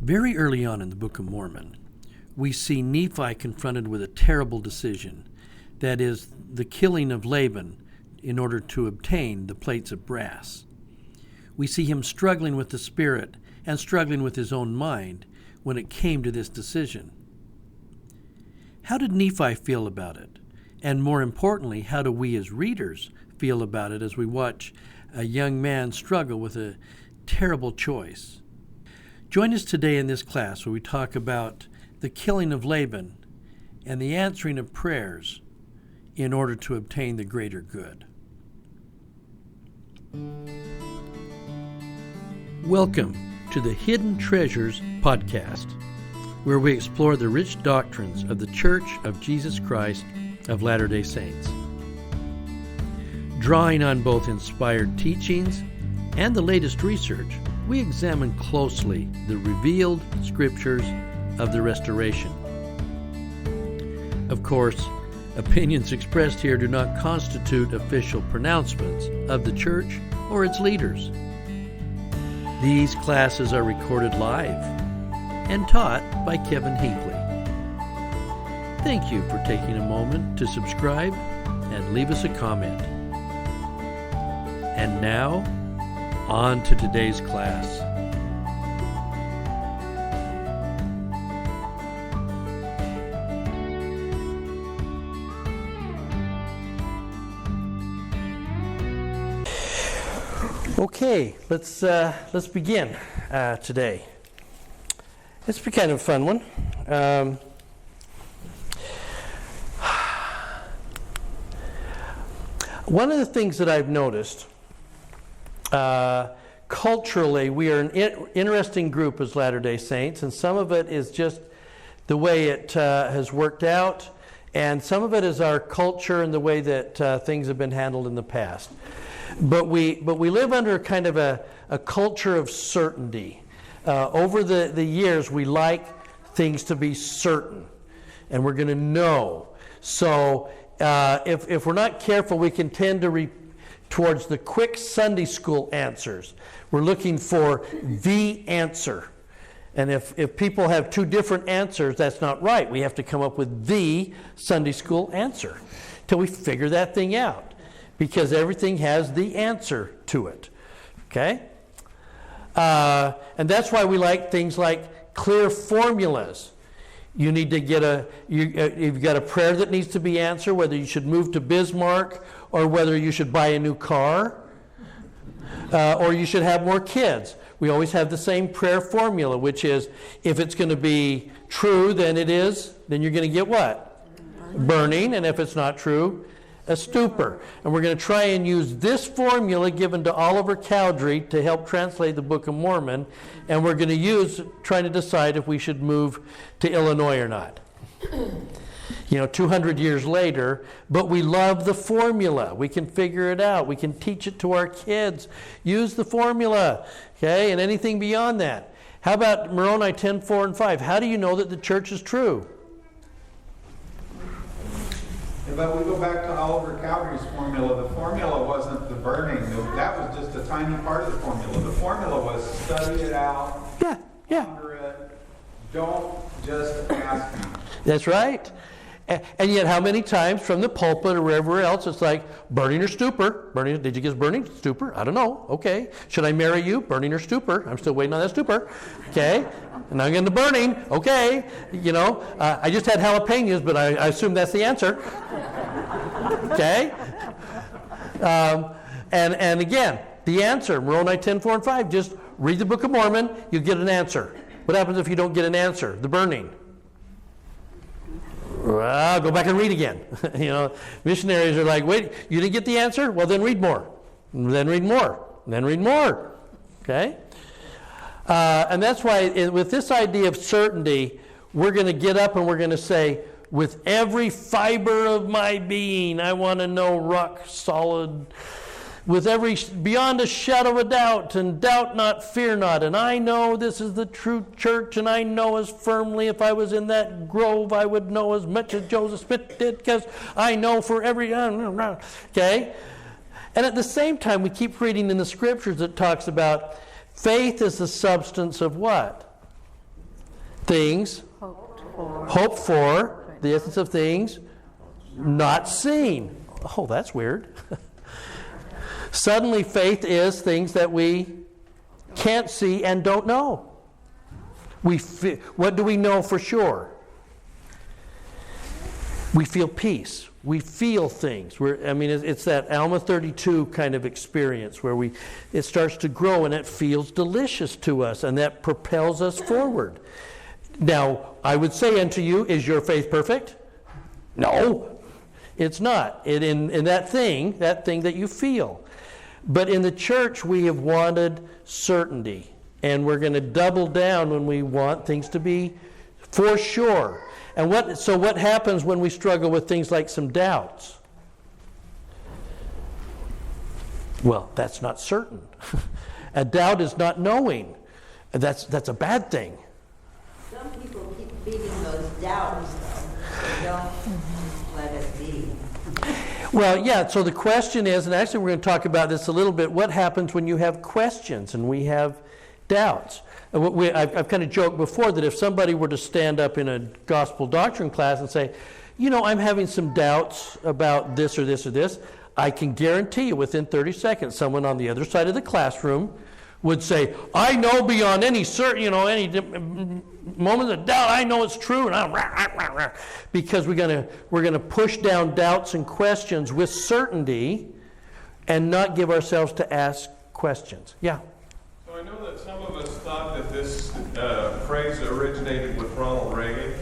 Very early on in the Book of Mormon, we see Nephi confronted with a terrible decision, that is, the killing of Laban in order to obtain the plates of brass. We see him struggling with the spirit and struggling with his own mind when it came to this decision. How did Nephi feel about it? And more importantly, how do we as readers feel about it as we watch a young man struggle with a terrible choice? Join us today in this class where we talk about the killing of Laban and the answering of prayers in order to obtain the greater good. Welcome to the Hidden Treasures podcast, where we explore the rich doctrines of the Church of Jesus Christ of Latter-day Saints. Drawing on both inspired teachings and the latest research, we examine closely the revealed scriptures of the Restoration. Of course, opinions expressed here do not constitute official pronouncements of the Church or its leaders. These classes are recorded live and taught by Kevin Hinckley. Thank you for taking a moment to subscribe and leave us a comment. And now, on to today's class. Okay, let's begin today. It's been kind of a fun one. One of the things that I've noticed, culturally, we are an interesting group as Latter-day Saints, and some of it is just the way it has worked out, and some of it is our culture and the way that things have been handled in the past. But we live under kind of a culture of certainty. Over the years, we like things to be certain, and we're going to know. So if we're not careful, we can tend to towards the quick Sunday school answers. We're looking for the answer. And if people have two different answers, that's not right. We have to come up with the Sunday school answer till we figure that thing out, because everything has the answer to it. Okay? And that's why we like things like clear formulas. You need to get you've got a prayer that needs to be answered, whether you should move to Bismarck or whether you should buy a new car or you should have more kids. We always have the same prayer formula, which is if it's going to be true, then you're going to get what? Burning. And if it's not true, a stupor. And we're going to try and use this formula given to Oliver Cowdery to help translate the Book of Mormon, and we're going to trying to decide if we should move to Illinois or not. 200 years later, but we love the formula. We can figure it out. We can teach it to our kids. Use the formula, okay? And anything beyond that. How about Moroni 10:4 and 5? How do you know that the church is true? But we go back to Oliver Cowdery's formula. The formula wasn't the burning. That was just a tiny part of the formula. The formula was study it out, ponder it, don't just ask me. That's right. And yet how many times from the pulpit or wherever else it's like, burning or stupor? Burning, did you get burning? Stupor? I don't know. Okay. Should I marry you? Burning or stupor? I'm still waiting on that stupor. Okay. And I'm getting the burning. Okay. I just had jalapenos, but I assume that's the answer. Okay. And again, the answer, Moroni 10:4 and 5, just read the Book of Mormon, you get an answer. What happens if you don't get an answer? The burning. Well, go back and read again. Missionaries are like, wait, you didn't get the answer? Well, then read more. Then read more. Then read more. Okay? And that's why with this idea of certainty, we're going to get up and we're going to say, with every fiber of my being, I want to know rock solid, with every, beyond a shadow of a doubt, and doubt not, fear not. And I know this is the true church, and I know as firmly if I was in that grove, I would know as much as Joseph Smith did, because I know for every, okay? And at the same time, we keep reading in the scriptures that talks about faith is the substance of what? things hoped for, the essence of things not seen. Oh, that's weird. Suddenly, faith is things that we can't see and don't know. What do we know for sure? We feel peace. We feel things. It's that Alma 32 kind of experience where it starts to grow and it feels delicious to us, and that propels us forward. Now, I would say unto you, is your faith perfect? No, it's not. In that thing that you feel. But in the church, we have wanted certainty. And we're going to double down when we want things to be for sure. And what happens when we struggle with things like some doubts? Well, that's not certain. A doubt is not knowing. That's a bad thing. Some people keep beating those doubts, though. Don't let it be. Well, yeah, so the question is, and actually we're going to talk about this a little bit, what happens when you have questions and we have doubts? I've kind of joked before that if somebody were to stand up in a gospel doctrine class and say, I'm having some doubts about this or this or this, I can guarantee you within 30 seconds someone on the other side of the classroom would say, I know beyond any certain, any moment of doubt, I know it's true, and because we're going to push down doubts and questions with certainty and not give ourselves to ask questions. Yeah. I know that some of us thought that this phrase originated with Ronald Reagan,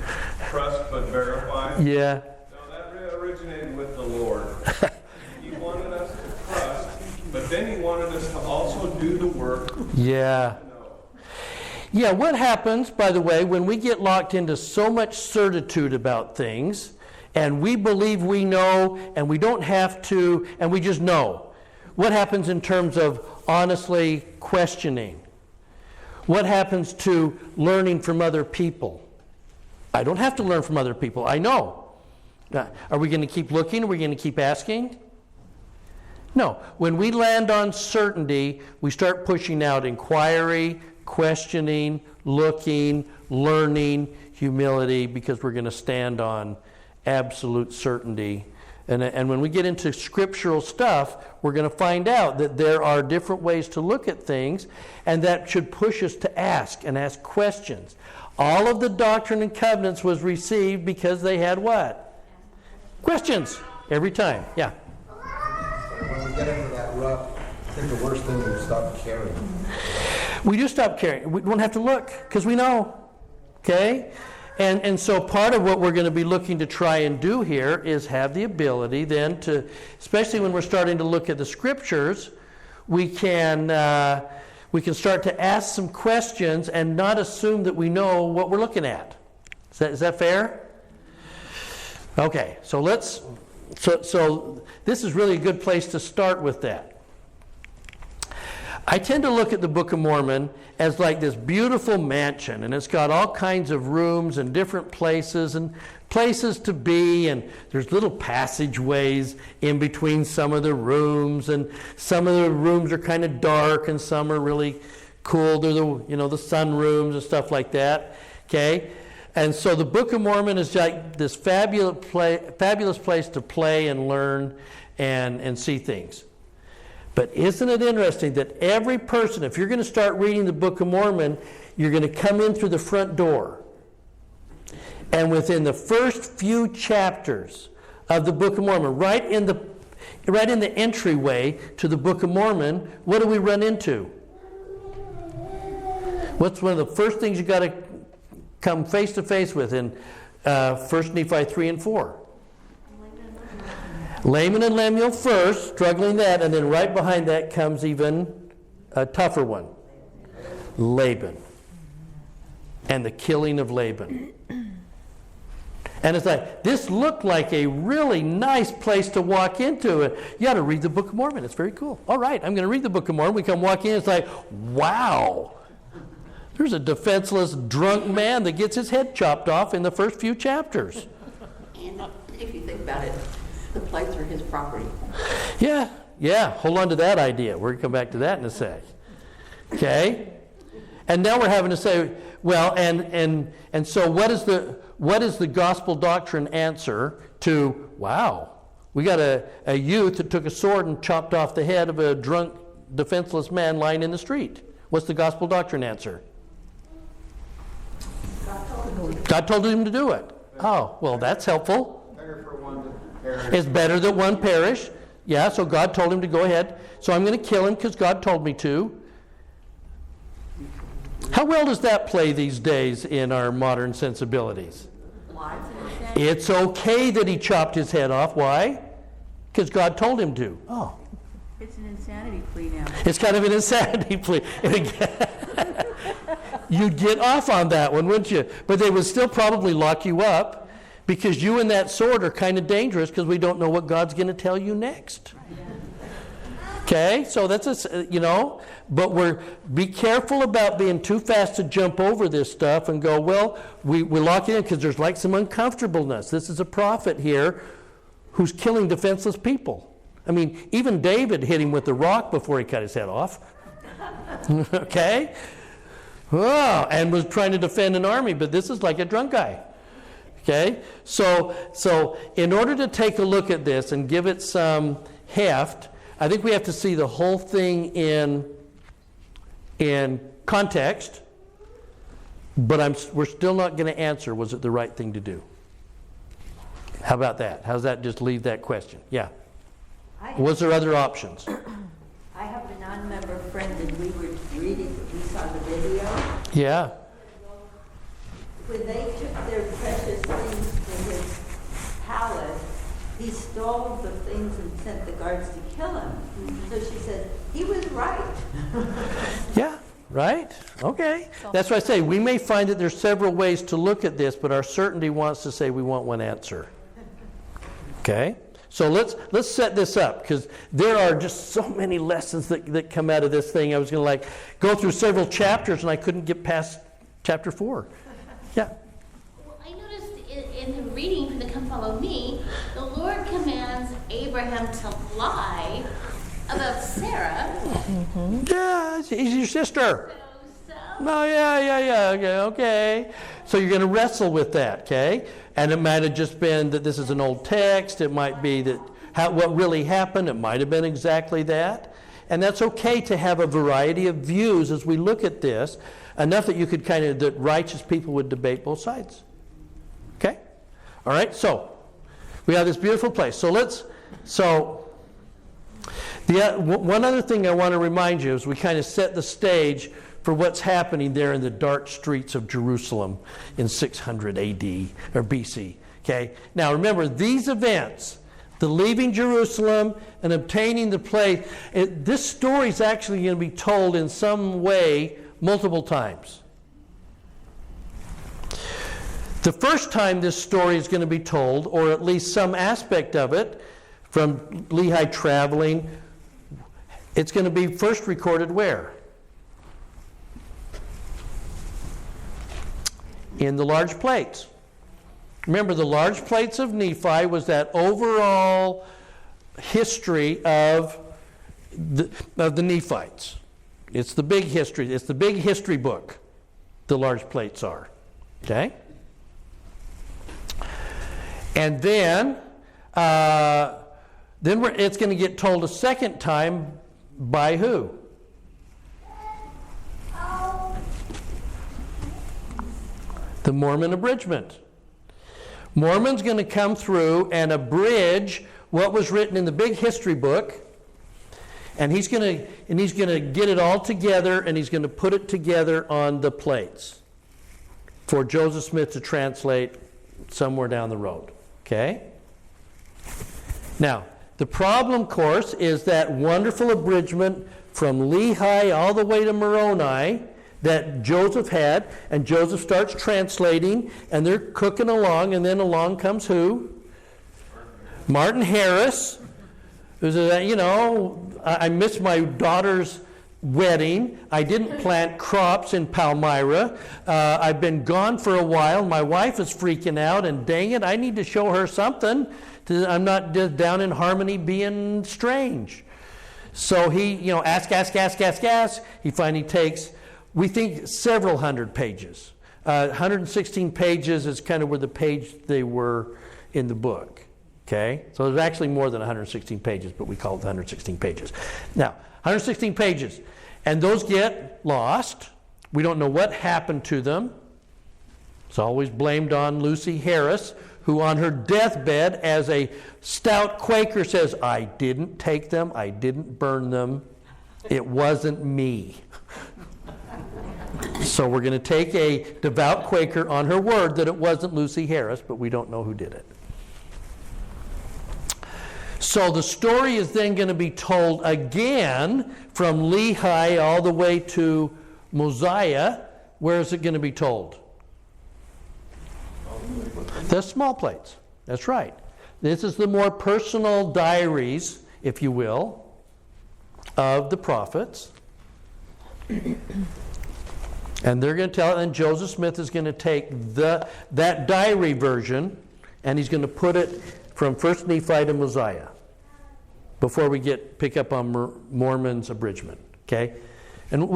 trust but verify. Yeah. No, that originated with the Lord. He wanted us to trust, but then he wanted us to also do the work. Yeah. Yeah, what happens, by the way, when we get locked into so much certitude about things, and we believe we know, and we don't have to, and we just know? What happens in terms of honestly questioning? What happens to learning from other people? I don't have to learn from other people. I know. Are we going to keep looking? Are we going to keep asking? No. When we land on certainty, we start pushing out inquiry, questioning, looking, learning, humility, because we're going to stand on absolute certainty. And when we get into scriptural stuff, we're going to find out that there are different ways to look at things, and that should push us to ask questions. All of the Doctrine and Covenants was received because they had what? Questions. Every time. Yeah. When we get into that rut, I think the worst thing is stop caring. We do stop caring. We don't have to look because we know. Okay? And so part of what we're going to be looking to try and do here is have the ability then to, especially when we're starting to look at the scriptures, we can start to ask some questions and not assume that we know what we're looking at. Is that fair? Okay, so this is really a good place to start with that. I tend to look at the Book of Mormon as like this beautiful mansion, and it's got all kinds of rooms and different places and places to be, and there's little passageways in between some of the rooms, and some of the rooms are kind of dark and some are really cool. They're the sun rooms and stuff like that. Okay? And so the Book of Mormon is like this fabulous place to play and learn and see things. But isn't it interesting that every person, if you're going to start reading the Book of Mormon, you're going to come in through the front door. And within the first few chapters of the Book of Mormon, right in the entryway to the Book of Mormon, what do we run into? What's one of the first things you got to come face to face with in 1 Nephi 3 and 4? Laban and Lemuel first, struggling that, and then right behind that comes even a tougher one, Laban, and the killing of Laban. And it's like, this looked like a really nice place to walk into. You got to read the Book of Mormon. It's very cool. All right, I'm going to read the Book of Mormon. We come walk in, it's like, wow. There's a defenseless drunk man that gets his head chopped off in the first few chapters. And if you think about it, the plates are his property. Yeah, hold on to that idea. We're going to come back to that in a sec. Okay? And now we're having to say, well, and so what is the gospel doctrine answer to, wow, we got a youth that took a sword and chopped off the head of a drunk, defenseless man lying in the street. What's the gospel doctrine answer? God told him to do it. Oh, well, that's helpful. Better for one to perish. It's better that one perish. Yeah, so God told him to go ahead. So I'm going to kill him because God told me to. How well does that play these days in our modern sensibilities? It's okay that he chopped his head off. Why? Because God told him to. Oh. It's an insanity plea now. It's kind of an insanity plea. You'd get off on that one, wouldn't you? But they would still probably lock you up because you and that sword are kind of dangerous because we don't know what God's going to tell you next. Okay, so that's but be careful about being too fast to jump over this stuff and go, well, we lock it in because there's like some uncomfortableness. This is a prophet here who's killing defenseless people. I mean, even David hit him with the rock before he cut his head off. Okay? Oh, and was trying to defend an army, but this is like a drunk guy. Okay? So in order to take a look at this and give it some heft, I think we have to see the whole thing in context, but we're still not going to answer, was it the right thing to do? How about that? How's that just leave that question? Yeah. Was there other options? I have a non-member friend and we were reading, we saw the video. Yeah. When they took their precious things in his palace, he stole the things and sent the guards to kill him. So she said, he was right. Yeah, right? Okay. That's why I say we may find that there's several ways to look at this, but our certainty wants to say we want one answer. Okay? So let's set this up, because there are just so many lessons that come out of this thing. I was going to go through several chapters, and I couldn't get past chapter 4. Yeah. Well, I noticed in the reading for the Come Follow Me, the Lord commands Abraham to lie about Sarah. Mm-hmm. Yeah, she's your sister. So Oh, yeah. Okay. So you're going to wrestle with that, okay? And it might have just been that this is an old text. It might be that what really happened. It might have been exactly that. And that's okay to have a variety of views as we look at this, enough that you could that righteous people would debate both sides. Okay? All right, so we have this beautiful place. One other thing I want to remind you is we kind of set the stage for what's happening there in the dark streets of Jerusalem in 600 AD or BC. Okay? Now remember, these events, the leaving Jerusalem and obtaining the place, this story is actually going to be told in some way multiple times. The first time this story is going to be told, or at least some aspect of it, from Lehi traveling, it's going to be first recorded where? In the large plates. Remember, the large plates of Nephi was that overall history of the Nephites. It's the big history. It's the big history book, the large plates are. Okay? And then it's going to get told a second time by who? The Mormon Abridgement. Mormon's going to come through and abridge what was written in the big history book, and he's going to get it all together, and he's going to put it together on the plates for Joseph Smith to translate somewhere down the road. Okay? Now, the problem, of course, is that wonderful abridgment from Lehi all the way to Moroni that Joseph had, and Joseph starts translating, and they're cooking along, and then along comes who? Martin Harris. Who's I missed my daughter's wedding. I didn't plant crops in Palmyra. I've been gone for a while. My wife is freaking out, and dang it, I need to show her something. I'm not just down in Harmony being strange. So he, ask. He finally takes we think several hundred pages. 116 pages is kind of where the page they were in the book. Okay? So there's actually more than 116 pages, but we call it 116 pages. Now, 116 pages. And those get lost. We don't know what happened to them. It's always blamed on Lucy Harris, who on her deathbed as a stout Quaker says, I didn't take them, I didn't burn them, it wasn't me. So we're going to take a devout Quaker on her word that it wasn't Lucy Harris, but we don't know who did it. So the story is then going to be told again from Lehi all the way to Mosiah. Where is it going to be told? The small plates. That's right. This is the more personal diaries, if you will, of the prophets. And they're going to tell it, and Joseph Smith is going to take that diary version, and he's going to put it from 1 Nephi to Mosiah before we pick up on Mormon's abridgment. Okay? And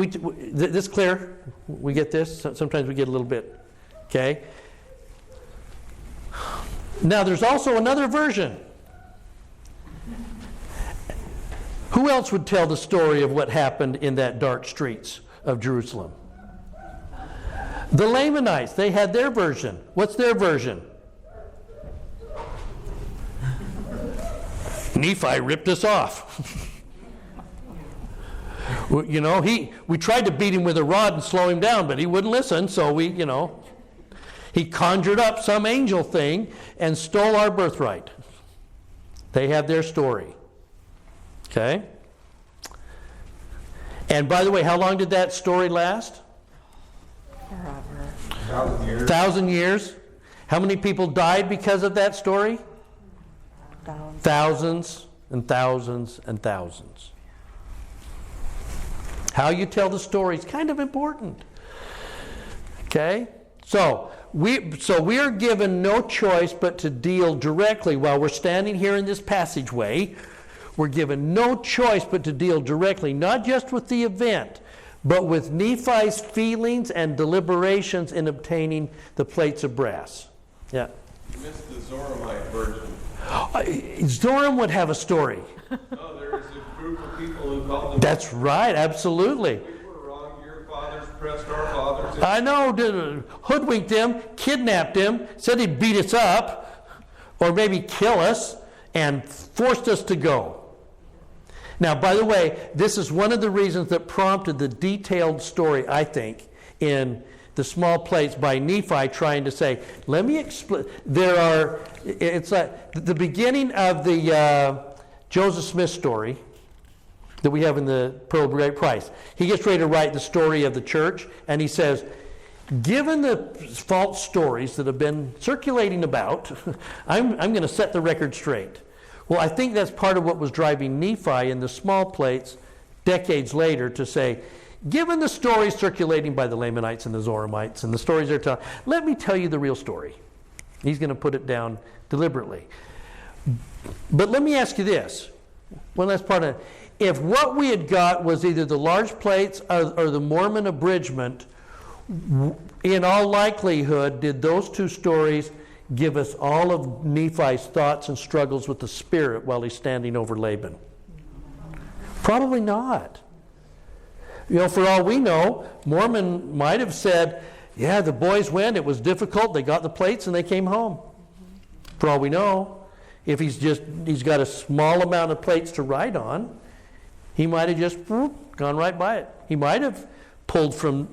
this clear? We get this? Sometimes we get a little bit. Okay? Now there's also another version. Who else would tell the story of what happened in that dark streets of Jerusalem? The Lamanites, they had their version. What's their version? Nephi ripped us off. You know, we tried to beat him with a rod and slow him down, but he wouldn't listen, so he conjured up some angel thing and stole our birthright. They have their story. Okay? And by the way, how long did that story last? Forever. 1,000 years. 1,000 years. How many people died because of that story? Thousands and thousands and thousands. How you tell the story is kind of important. Okay? So we are given no choice but to deal directly while we're standing here in this passageway. We're given no choice but to deal directly, not just with the event, but with Nephi's feelings and deliberations in obtaining the plates of brass. Yeah. You missed the Zoramite version. Zoram would have a story. No, there is a group of people who call them. That's right, absolutely. We were wrong. Your fathers pressed our fathers. I know, hoodwinked him, kidnapped him, said he'd beat us up, or maybe kill us, and forced us to go. Now, by the way, this is one of the reasons that prompted the detailed story, I think, in the small plates by Nephi trying to say, let me explain. It's like the beginning of the Joseph Smith story that we have in the Pearl of Great Price. He gets ready to write the story of the church, and he says, given the false stories that have been circulating about, I'm going to set the record straight. Well, I think that's part of what was driving Nephi in the small plates decades later to say, given the stories circulating by the Lamanites and the Zoramites and the stories they're telling, let me tell you the real story. He's going to put it down deliberately. But let me ask you this. One last part of it. If what we had got was either the large plates or the Mormon abridgment, in all likelihood, did those two stories give us all of Nephi's thoughts and struggles with the Spirit while he's standing over Laban? Probably not. For all we know, Mormon might have said, yeah, the boys went, it was difficult, they got the plates and they came home. For all we know, if he's got a small amount of plates to write on, he might have just gone right by it. He might have pulled from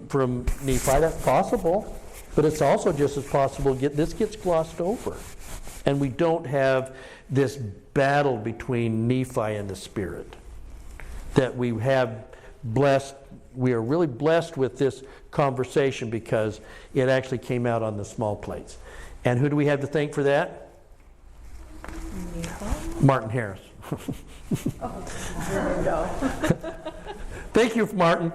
Nephi, that's possible. But it's also just as possible this gets glossed over. And we don't have this battle between Nephi and the Spirit. That we have we are really blessed with this conversation because it actually came out on the small plates. And who do we have to thank for that? Martin Harris. There you go. Thank you, Martin,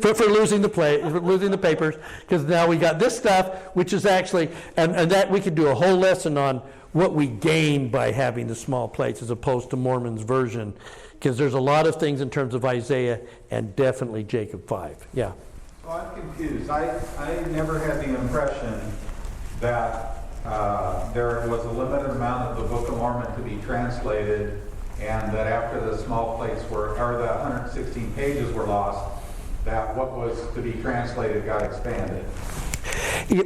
for losing the papers, because now we got this stuff, which is actually, and that we could do a whole lesson on what we gain by having the small plates as opposed to Mormon's version. because there's a lot of things in terms of Isaiah and definitely Jacob 5. Yeah. So I'm confused. I never had the impression that there was a limited amount of the Book of Mormon to be translated, and that after the small plates were, or the 116 pages were lost, that what was to be translated got expanded.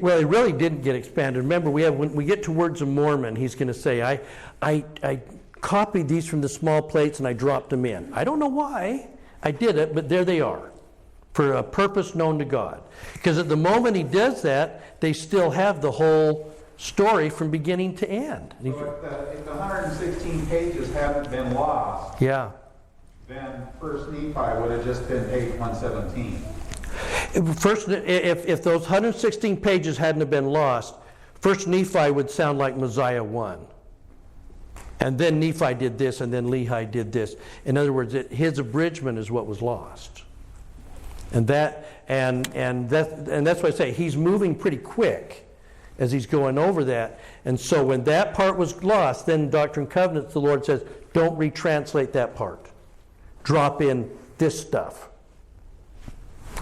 Well, it really didn't get expanded. Remember, when we get to Words of Mormon, he's going to say, I copied these from the small plates and I dropped them in. I don't know why I did it, but there they are, for a purpose known to God. Because at the moment he does that, they still have the whole story from beginning to end. So if the 116 pages haven't been lost, yeah. then First Nephi would have just been page 117. First, if those 116 pages hadn't have been lost, First Nephi would sound like Mosiah 1. And then Nephi did this, and then Lehi did this. In other words, his abridgment is what was lost. And that's why I say he's moving pretty quick as he's going over that. And so when that part was lost, then Doctrine and Covenants, the Lord says, don't retranslate that part. Drop in this stuff.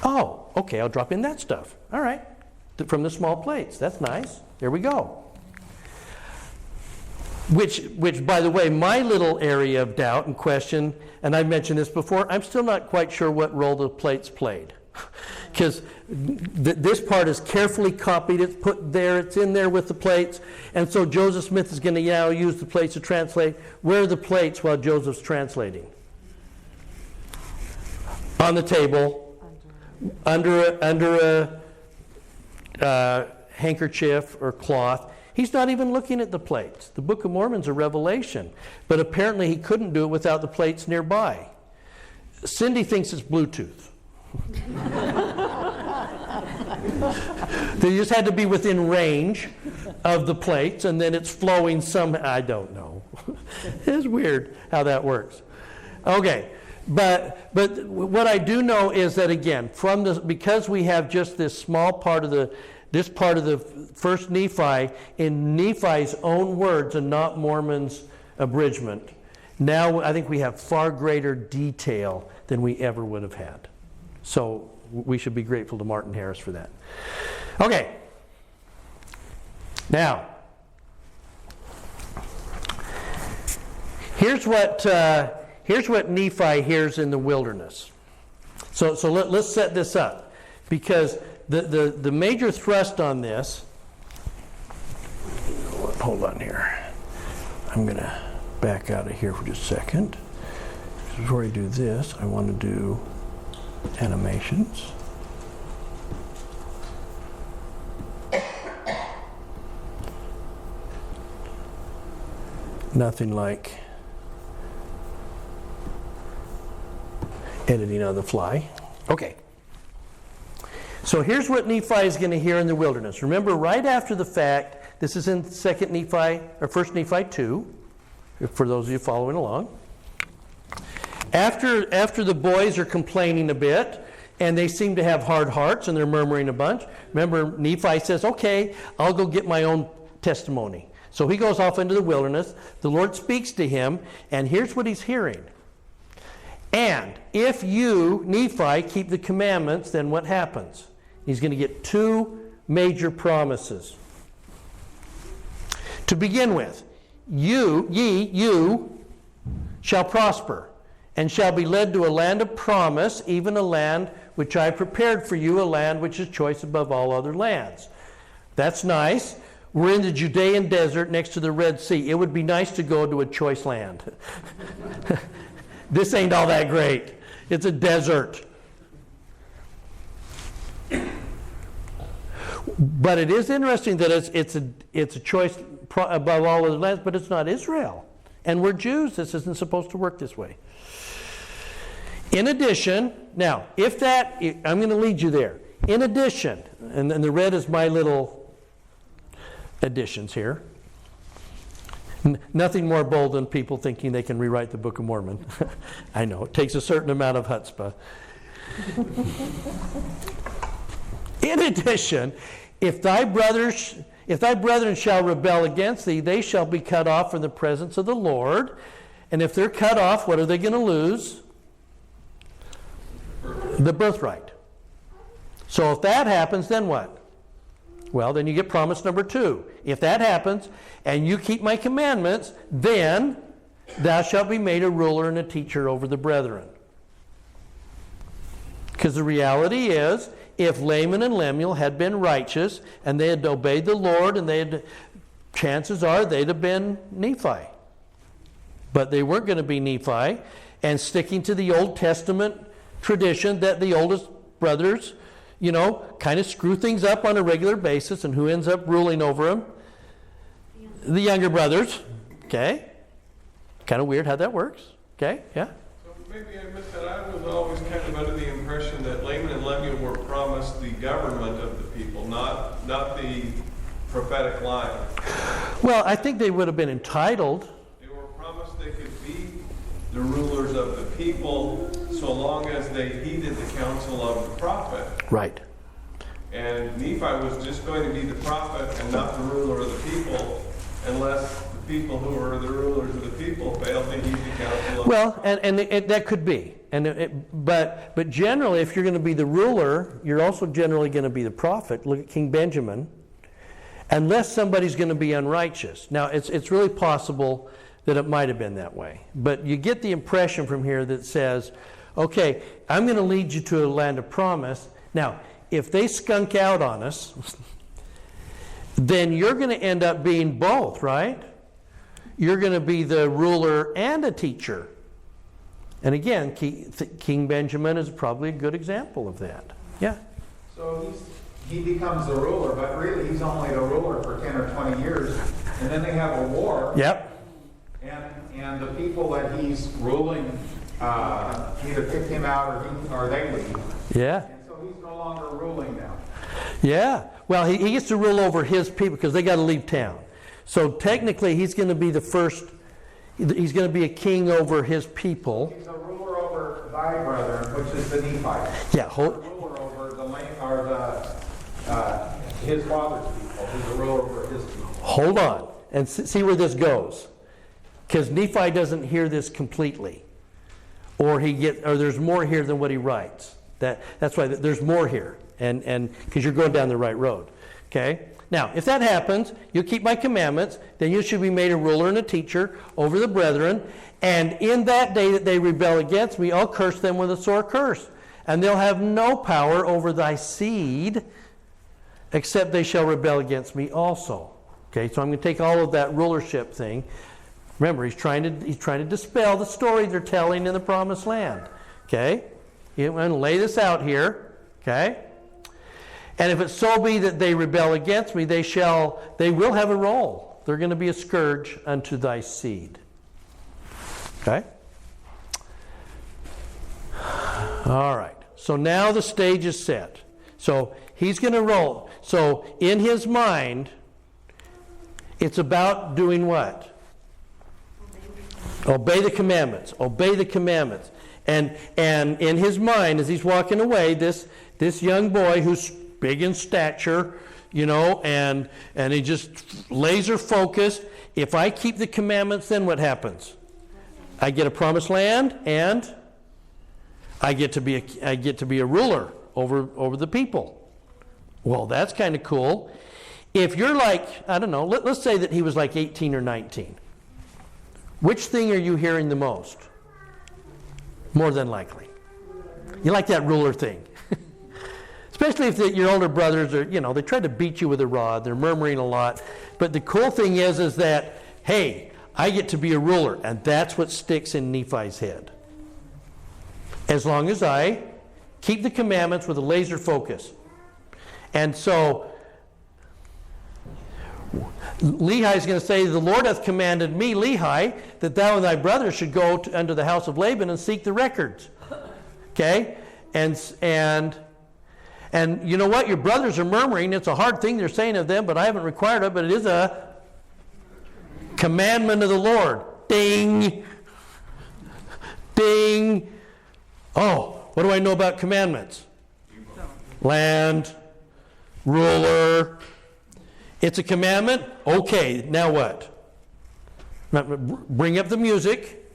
Oh, okay, I'll drop in that stuff. All right. From the small plates. That's nice. There we go. Which, by the way, my little area of doubt and question, and I've mentioned this before, I'm still not quite sure what role the plates played. Because this part is carefully copied, it's put there, it's in there with the plates, and so Joseph Smith is going to use the plates to translate. Where are the plates while Joseph's translating? On the table, under a handkerchief or cloth. He's not even looking at the plates. The Book of Mormon's a revelation, but apparently he couldn't do it without the plates nearby. Cindy thinks it's Bluetooth. They just had to be within range of the plates, and then it's flowing somehow. I don't know. It's weird how that works. Okay. But what I do know is that, again, because we have just this small part of the first Nephi in Nephi's own words and not Mormon's abridgment, now I think we have far greater detail than we ever would have had. So we should be grateful to Martin Harris for that. Okay. Now, here's what Nephi hears in the wilderness. So let's set this up, because the major thrust on this. Hold on here. I'm going to back out of here for just a second. Before I do this, I want to do animations. Nothing like editing on the fly. Okay. So here's what Nephi is going to hear in the wilderness. Remember, right after the fact, this is in 2nd Nephi, or 1st Nephi 2, for those of you following along. After the boys are complaining a bit, and they seem to have hard hearts, and they're murmuring a bunch, remember, Nephi says, okay, I'll go get my own testimony. So he goes off into the wilderness. The Lord speaks to him, and here's what he's hearing. And if you, Nephi, keep the commandments, then what happens? He's going to get two major promises. To begin with, you shall prosper, and shall be led to a land of promise, even a land which I prepared for you, a land which is choice above all other lands. That's nice. We're in the Judean desert next to the Red Sea. It would be nice to go to a choice land. This ain't all that great. It's a desert. But it is interesting that it's a choice above all other lands, but it's not Israel. And we're Jews. This isn't supposed to work this way. In addition, now, I'm going to lead you there. In addition, and the red is my little additions here. Nothing more bold than people thinking they can rewrite the Book of Mormon. I know, it takes a certain amount of chutzpah. In addition, if thy brethren shall rebel against thee, they shall be cut off from the presence of the Lord, And if they're cut off, what are they going to lose? The birthright. So if that happens, then what? Well, then you get promise number 2. If that happens, and you keep my commandments, then thou shalt be made a ruler and a teacher over the brethren. Because the reality is, if Laban and Lemuel had been righteous, and they had obeyed the Lord, and chances are they'd have been Nephi. But they weren't going to be Nephi, and sticking to the Old Testament tradition that the oldest brothers, kind of screw things up on a regular basis, and who ends up ruling over them? The younger brothers. Okay? Kind of weird how that works. Okay? Yeah? So maybe I missed that. I was always kind of under the impression that Laban and Lemuel were promised the government of the people, not the prophetic line. Well, I think they would have been entitled. They were promised they could be the rulers of the people so long as they heeded the counsel of the prophet. Right. And Nephi was just going to be the prophet and not the ruler of the people, unless the people who were the rulers of the people failed to heed the counsel of Well, and that could be. But generally, if you're going to be the ruler, you're also generally going to be the prophet. Look at King Benjamin. Unless somebody's going to be unrighteous. Now, it's really possible that it might have been that way. But you get the impression from here that says, okay, I'm going to lead you to a land of promise. Now, if they skunk out on us, then you're going to end up being both, right? You're going to be the ruler and a teacher. And again, King Benjamin is probably a good example of that. Yeah. So he becomes the ruler, but really he's only the ruler for 10 or 20 years. And then they have a war. Yep. And the people that he's ruling either kick him out or they leave. Yeah. And so he's no longer ruling now. Yeah. Well, he gets to rule over his people because they got to leave town. So technically, he's going to be the first. He's going to be a king over his people. He's a ruler over thy brethren, which is the Nephites. Yeah. He's a ruler over his father's people. He's a ruler over his people. Hold on and see where this goes, because Nephi doesn't hear this completely, or there's more here than what he writes. That's why there's more here, and because you're going down the right road. Okay. Now, if that happens, you keep my commandments, then you should be made a ruler and a teacher over the brethren. And in that day that they rebel against me, I'll curse them with a sore curse. And they'll have no power over thy seed, except they shall rebel against me also. Okay, so I'm going to take all of that rulership thing. Remember, he's trying to dispel the story they're telling in the promised land. Okay? I'm going to lay this out here. Okay? And if it so be that they rebel against me, they will have a role. They're going to be a scourge unto thy seed. Okay? All right. So now the stage is set. So he's going to roll. So in his mind, it's about doing what? Obey the commandments. Obey the commandments. And in his mind, as he's walking away, this young boy who's big in stature, and he just laser focused. If I keep the commandments, then what happens? I get a promised land, and I get to be a ruler over the people. Well, that's kind of cool. If you're like, I don't know, let's say that he was like 18 or 19. Which thing are you hearing the most? More than likely. You like that ruler thing. Especially if your older brothers are, they try to beat you with a rod. They're murmuring a lot. But the cool thing is that, hey, I get to be a ruler. And that's what sticks in Nephi's head. As long as I keep the commandments with a laser focus. And so, Lehi is going to say, the Lord hath commanded me, Lehi, that thou and thy brothers should go unto the house of Laban and seek the records. Okay? And you know what? Your brothers are murmuring. It's a hard thing they're saying of them, but I haven't required it, but it is a commandment of the Lord. Ding! Ding! Oh, what do I know about commandments? Land, ruler. It's a commandment? Okay, now what? Bring up the music.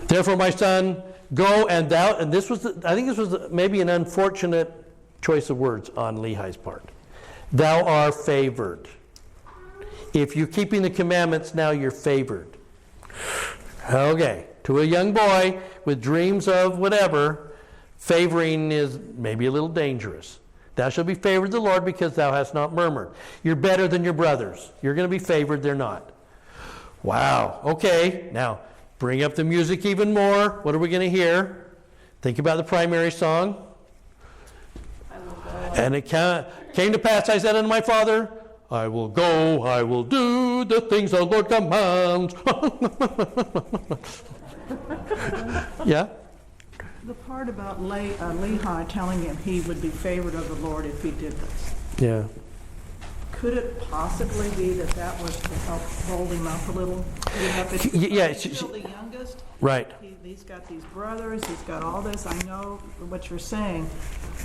Therefore, my son, go and thou, and this was, I think this was maybe an unfortunate choice of words on Lehi's part. Thou art favored. If you're keeping the commandments, now you're favored. Okay, to a young boy with dreams of whatever, favoring is maybe a little dangerous. Thou shalt be favored the Lord because thou hast not murmured. You're better than your brothers. You're going to be favored, they're not. Wow, okay, now bring up the music even more. What are we going to hear? Think about the primary song. And it came to pass, I said unto my father, I will go, I will do the things the Lord commands. Yeah? The part about Lehi telling him he would be favored of the Lord if he did this. Yeah. Could it possibly be that was to help hold him up a little? Yeah, He's still the youngest. Right. He's got these brothers, he's got all this, I know what you're saying,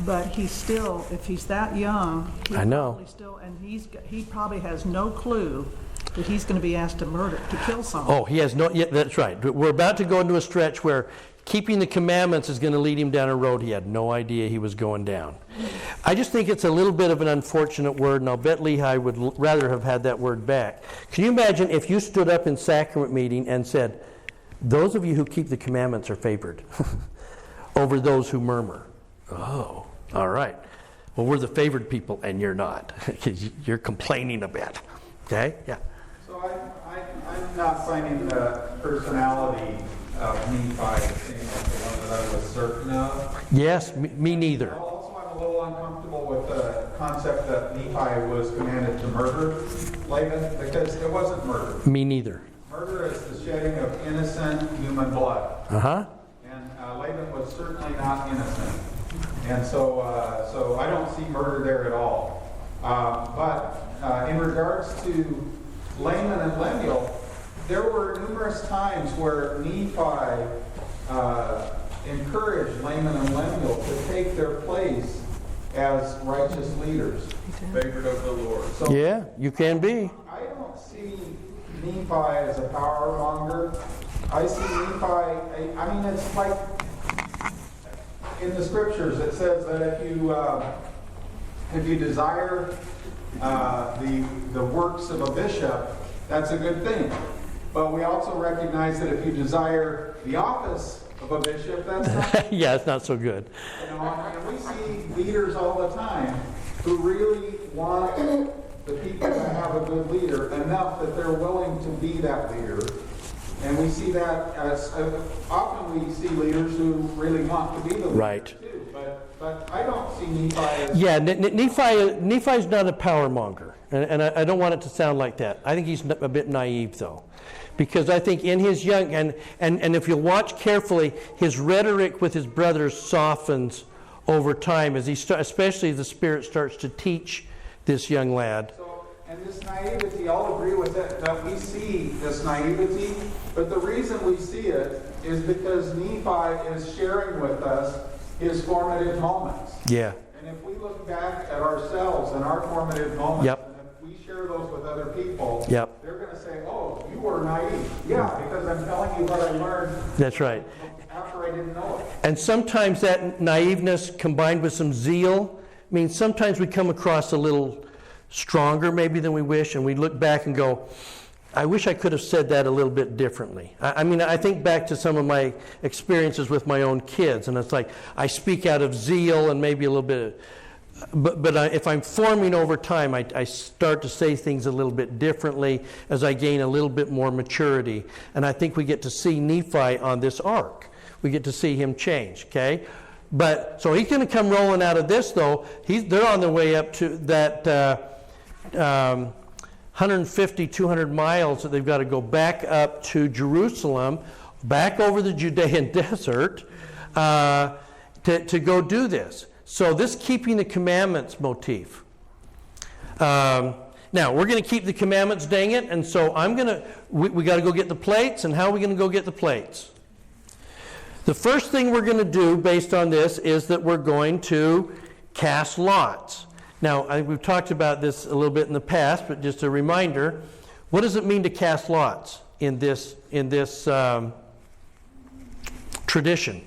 but he's still, if he's that young, he's I know. probably still, and he probably has no clue that he's going to be asked to kill someone. Oh, he has no, yeah, that's right. We're about to go into a stretch where keeping the commandments is going to lead him down a road he had no idea he was going down. I just think it's a little bit of an unfortunate word, and I'll bet Lehi would rather have had that word back. Can you imagine if you stood up in sacrament meeting and said, those of you who keep the commandments are favored over those who murmur? Oh, all right. Well, we're the favored people, and you're not, because you're complaining a bit. Okay? Yeah. So I'm not finding the personality of Nephi the same as the one that I was certain of. Yes, me neither. Also, I'm a little uncomfortable with the concept that Nephi was commanded to murder Laban, because it wasn't murder. Me neither. Murder is the shedding of innocent human blood. Uh-huh. And Laban was certainly not innocent. And so I don't see murder there at all. But in regards to Laman and Lemuel, there were numerous times where Nephi encouraged Laman and Lemuel to take their place as righteous leaders. Favored of the Lord. So Yeah, you can be. I don't see Nephi as a power monger. I see Nephi, I mean, it's like in the scriptures it says that if you desire the works of a bishop, that's a good thing. But we also recognize that if you desire the office of a bishop, that's not. Yeah, it's not so good. You know, and we see leaders all the time who really want the people to have a good leader enough that they're willing to be that leader. And we see that as often we see leaders who really want to be the leader Right. too. But I don't see Nephi as... Yeah, Nephi's not a power monger, and I don't want it to sound like that. I think he's a bit naive, though, because I think in his young and if you'll watch carefully, his rhetoric with his brothers softens over time as especially as the Spirit starts to teach this young lad. So, and this naivety, I'll agree with that we see this naivety, but the reason we see it is because Nephi is sharing with us his formative moments. Yeah. And if we look back at ourselves and our formative moments, Yep. and if we share those with other people, Yep. they're going to say, oh, you were naive. Yeah, because I'm telling you what I learned That's right. after I didn't know it. And sometimes that naiveness combined with some zeal means sometimes we come across a little stronger maybe than we wish, and we look back and go, I wish I could have said that a little bit differently. I mean, I think back to some of my experiences with my own kids, and it's like I speak out of zeal and maybe a little bit, but if I'm forming over time, I start to say things a little bit differently as I gain a little bit more maturity. And I think we get to see Nephi on this arc. We get to see him change, okay? But, so he's going to come rolling out of this, though. They're on their way up to that 150, 200 miles that they've got to go back up to Jerusalem, back over the Judean desert to go do this. So this keeping the commandments motif. Now, we're going to keep the commandments, dang it, and so we got to go get the plates, and how are we going to go get the plates? The first thing we're going to do based on this is that we're going to cast lots. Now, we've talked about this a little bit in the past, but just a reminder, what does it mean to cast lots in this tradition.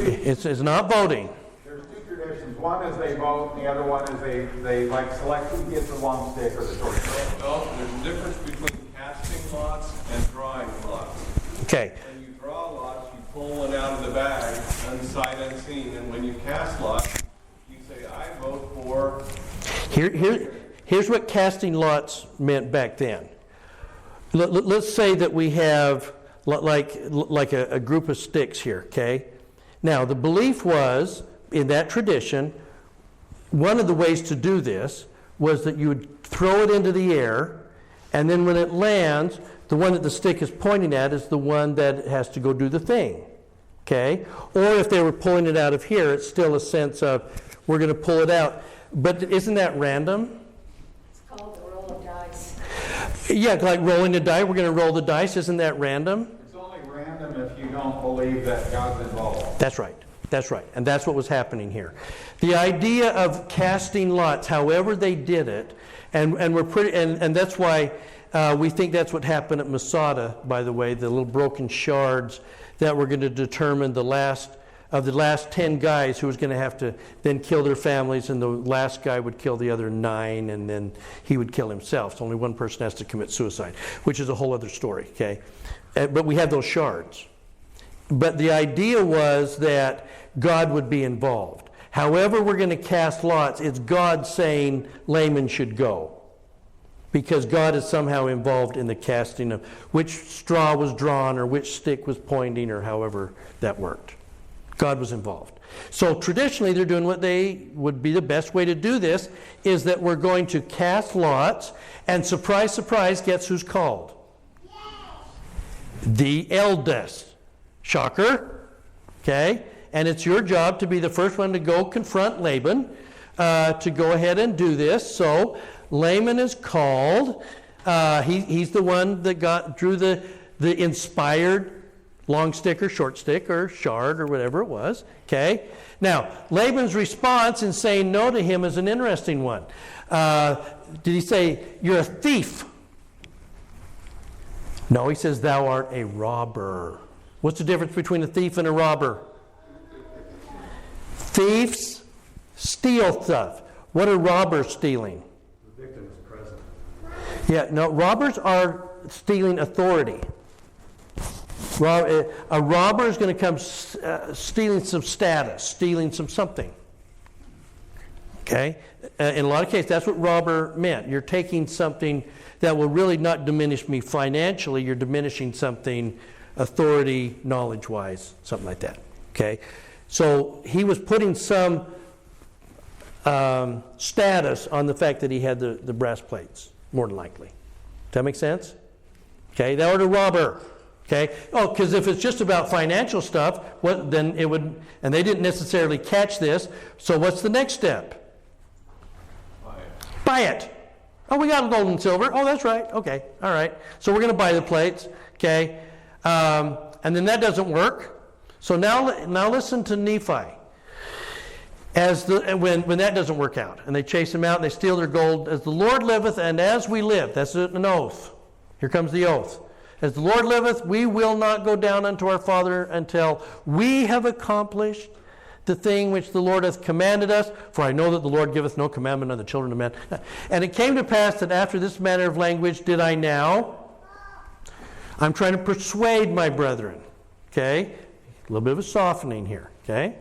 It's not voting. There's two traditions. One is they vote, and the other one is they like select who gets the long stick or the short stick. Well, there's a difference between casting lots and drawing lots. Okay. When you draw lots, you pull one out of the bag, unsight unseen, and when you cast lots, you say, I vote for... Here's what casting lots meant back then. Let's say that we have like a group of sticks here, okay? Now, the belief was, in that tradition, one of the ways to do this was that you would throw it into the air, and then when it lands, the one that the stick is pointing at is the one that has to go do the thing, okay? Or if they were pulling it out of here, it's still a sense of, we're going to pull it out. But isn't that random? It's called the roll of dice. Yeah, like rolling the die. We're going to roll the dice. Isn't that random? It's only random if you don't believe that God's involved. That's right. That's right. And that's what was happening here. The idea of casting lots, however they did it, and that's why we think that's what happened at Masada, by the way, the little broken shards that were going to determine the last 10 guys who was going to have to then kill their families, and the last guy would kill the other 9, and then he would kill himself. So only one person has to commit suicide, which is a whole other story, okay? But we have those shards. But the idea was that God would be involved. However we're going to cast lots, it's God saying Laban should go, because God is somehow involved in the casting of which straw was drawn or which stick was pointing or however that worked. God was involved. So traditionally they're doing what they would be the best way to do this, is that we're going to cast lots, and surprise, surprise, guess who's called? The eldest. Shocker. Okay? And it's your job to be the first one to go confront Laban, to go ahead and do this. So Laban is called. He's the one that drew the inspired long stick or short stick or shard or whatever it was. Okay? Now, Laban's response in saying no to him is an interesting one. Did he say, you're a thief? No, he says, thou art a robber. What's the difference between a thief and a robber? Thieves steal stuff. What are robbers stealing? The victim is present. Yeah, no, robbers are stealing authority. A robber is going to come stealing some status, stealing some something. Okay? In a lot of cases, that's what robber meant. You're taking something that will really not diminish me financially. You're diminishing something authority, knowledge-wise, something like that. Okay? So he was putting some status on the fact that he had the brass plates, more than likely. Does that make sense? Okay? Thou art a robber. Okay? Oh, because if it's just about financial stuff, then it would, and they didn't necessarily catch this, so what's the next step? Buy it. Oh, we got gold and silver. Oh, that's right. Okay. All right. So we're going to buy the plates. Okay. And then that doesn't work. So now listen to Nephi. When that doesn't work out, and they chase him out and they steal their gold, as the Lord liveth and as we live. That's an oath. Here comes the oath. As the Lord liveth, we will not go down unto our Father until we have accomplished the thing which the Lord hath commanded us. For I know that the Lord giveth no commandment unto the children of men. And it came to pass that after this manner of language did I now. I'm trying to persuade my brethren. Okay? A little bit of a softening here. Okay?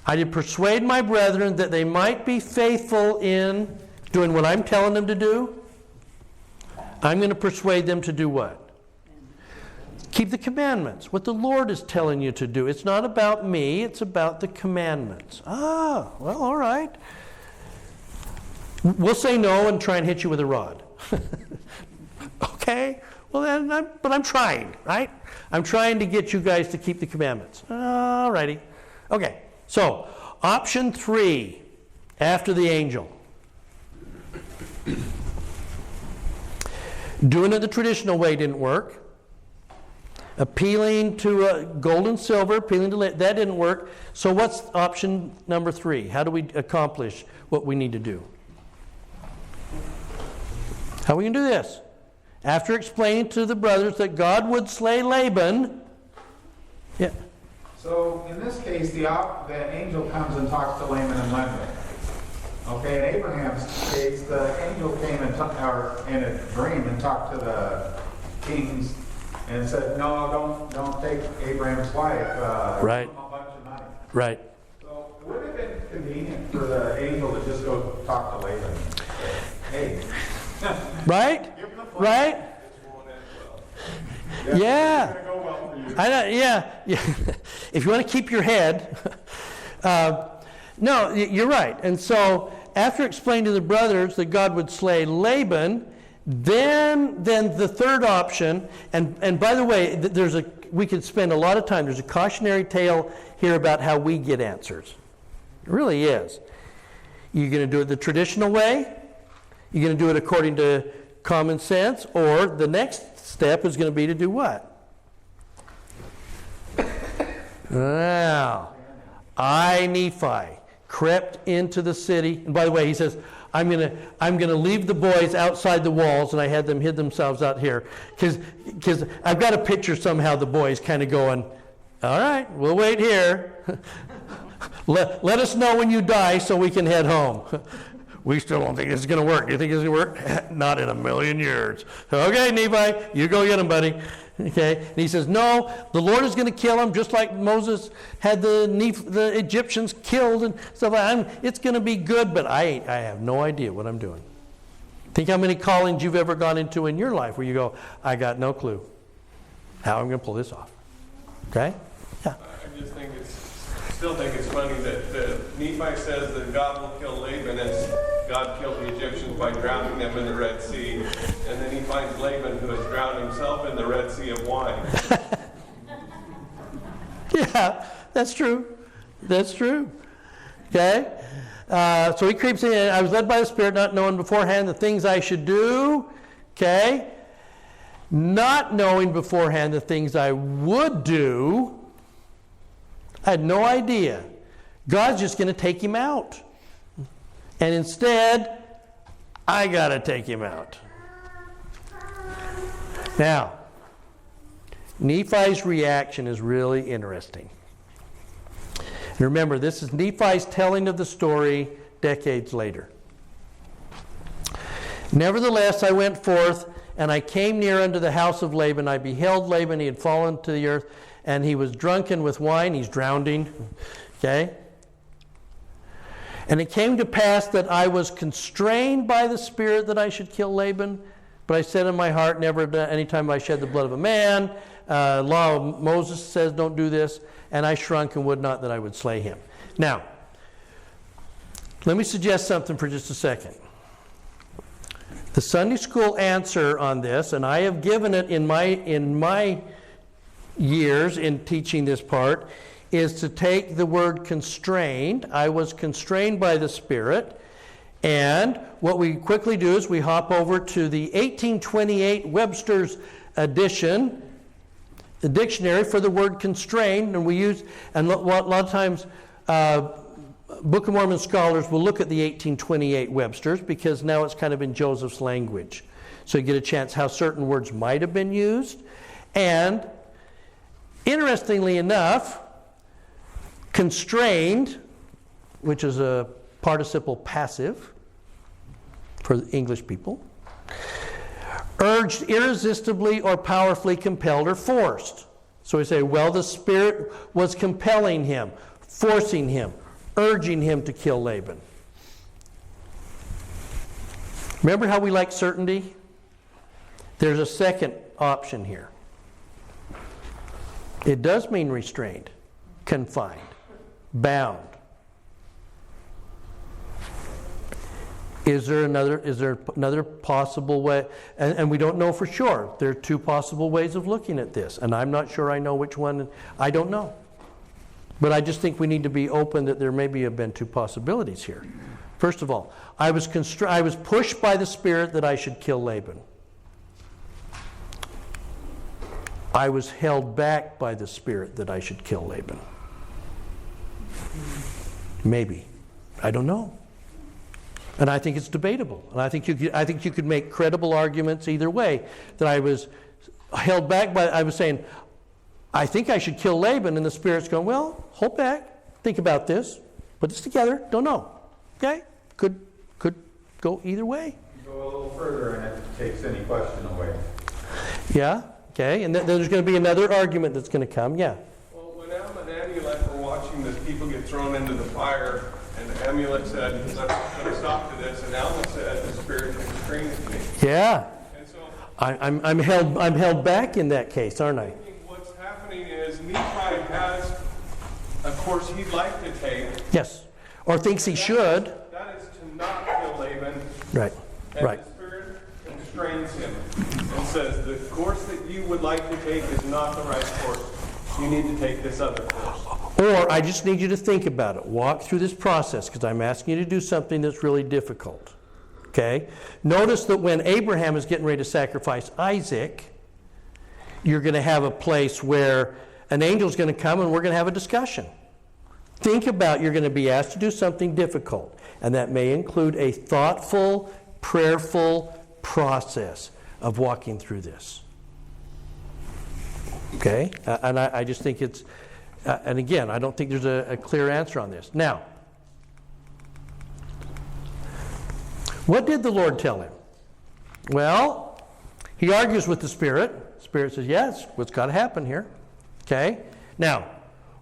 I did persuade my brethren that they might be faithful in doing what I'm telling them to do. I'm going to persuade them to do what? Keep the commandments. What the Lord is telling you to do. It's not about me. It's about the commandments. Ah, well, all right. We'll say no and try and hit you with a rod. Okay? Well, then, but I'm trying, right? I'm trying to get you guys to keep the commandments. All righty. Okay. So, option 3, after the angel. Doing it the traditional way didn't work. Appealing to gold and silver, appealing to that didn't work. So what's option number 3? How do we accomplish what we need to do? How are we going to do this? After explaining to the brothers that God would slay Laban, So in this case, the angel comes and talks to Laban and Lemuel. Okay, in Abraham's case, the angel came in a dream and talked to the kings and said, no, don't take Abraham's wife. Right. Give him a bunch of money. Right. So would it have been convenient for the angel to just go talk to Laban? Hey. Right? Right? Yeah. It's gonna go well for you. I know, yeah. If you want to keep your head. No, you're right. And so after explaining to the brothers that God would slay Laban, then the third option, and by the way, we could spend a lot of time. There's a cautionary tale here about how we get answers. It really is. You're going to do it the traditional way. You're going to do it according to common sense, or the next step is going to be to do what? Now, Nephi crept into the city, and by the way, he says, I'm gonna leave the boys outside the walls, and I had them hid themselves out here, because I've got to picture somehow the boys kind of going, all right, we'll wait here. Let us know when you die so we can head home. We still don't think this is going to work. Do you think it's going to work? Not in a million years. Okay, Nephi, you go get him, buddy. Okay, and he says, no, the Lord is going to kill him, just like Moses had the Egyptians killed and stuff like that. It's going to be good, but I have no idea what I'm doing. Think how many callings you've ever gone into in your life where you go, I got no clue how I'm going to pull this off. Okay? Yeah. I just still think it's funny that Nephi says that God will kill Laban as God killed the Egyptians by drowning them in the Red Sea. And then he finds Laban who has drowned himself in the Red Sea of wine. Yeah, that's true. That's true. Okay? So he creeps in. I was led by the Spirit, not knowing beforehand the things I should do. Okay? Not knowing beforehand the things I would do. I had no idea. God's just going to take him out. And instead, I got to take him out. Now, Nephi's reaction is really interesting. And remember, this is Nephi's telling of the story decades later. Nevertheless, I went forth, and I came near unto the house of Laban. I beheld Laban, he had fallen to the earth, and he was drunken with wine. He's drowning. Okay? And it came to pass that I was constrained by the Spirit that I should kill Laban. But I said in my heart, never any time I shed the blood of a man. Law of Moses says don't do this. And I shrunk and would not that I would slay him. Now, let me suggest something for just a second. The Sunday school answer on this, and I have given it in my years in teaching this part, is to take the word constrained. I was constrained by the Spirit. And what we quickly do is we hop over to the 1828 Webster's edition, the dictionary for the word constrained, and we use, and a lot of times Book of Mormon scholars will look at the 1828 Webster's because now it's kind of in Joseph's language. So you get a chance how certain words might have been used. And interestingly enough, constrained, which is a participle passive for English people, urged irresistibly or powerfully compelled or forced. So we say, well, the Spirit was compelling him, forcing him, urging him to kill Laban. Remember how we like certainty? There's a second option here. It does mean restrained, confined, bound. Is there another possible way? And we don't know for sure. There are two possible ways of looking at this. And I'm not sure I know which one. I don't know. But I just think we need to be open that there maybe have been two possibilities here. First of all, I was pushed by the Spirit that I should kill Laban. I was held back by the Spirit that I should kill Laban. Maybe. I don't know. And I think it's debatable. And I think you could make credible arguments either way. That I was held back by, I was saying, I think I should kill Laban. And the Spirit's going, well, hold back. Think about this. Put this together. Don't know. Okay? Could go either way. You go a little further and it takes any question away. Yeah? Okay. And then there's going to be another argument that's going to come. Yeah. Well, when Am and Amulet were watching the people get thrown into the fire, and Amulet said, I'm not going to stop to this, and Amulet said, the Spirit constrains me. Yeah. And so I'm held back in that case, aren't I? what's happening is Nephi has a course he'd like to take. Yes. Or thinks he should. That is to not kill Laban. Right. And Right. the Spirit constrains him and says, the course that you would like to take is not the right course. You need to take this other course. Or I just need you to think about it. Walk through this process because I'm asking you to do something that's really difficult. Okay? Notice that when Abraham is getting ready to sacrifice Isaac, you're going to have a place where an angel's going to come and we're going to have a discussion. Think about you're going to be asked to do something difficult. And that may include a thoughtful, prayerful process of walking through this. Okay? And I just think it's, and again, I don't think there's a clear answer on this. Now, what did the Lord tell him? Well, he argues with the Spirit. The Spirit says, yes, what's got to happen here. Okay? Now,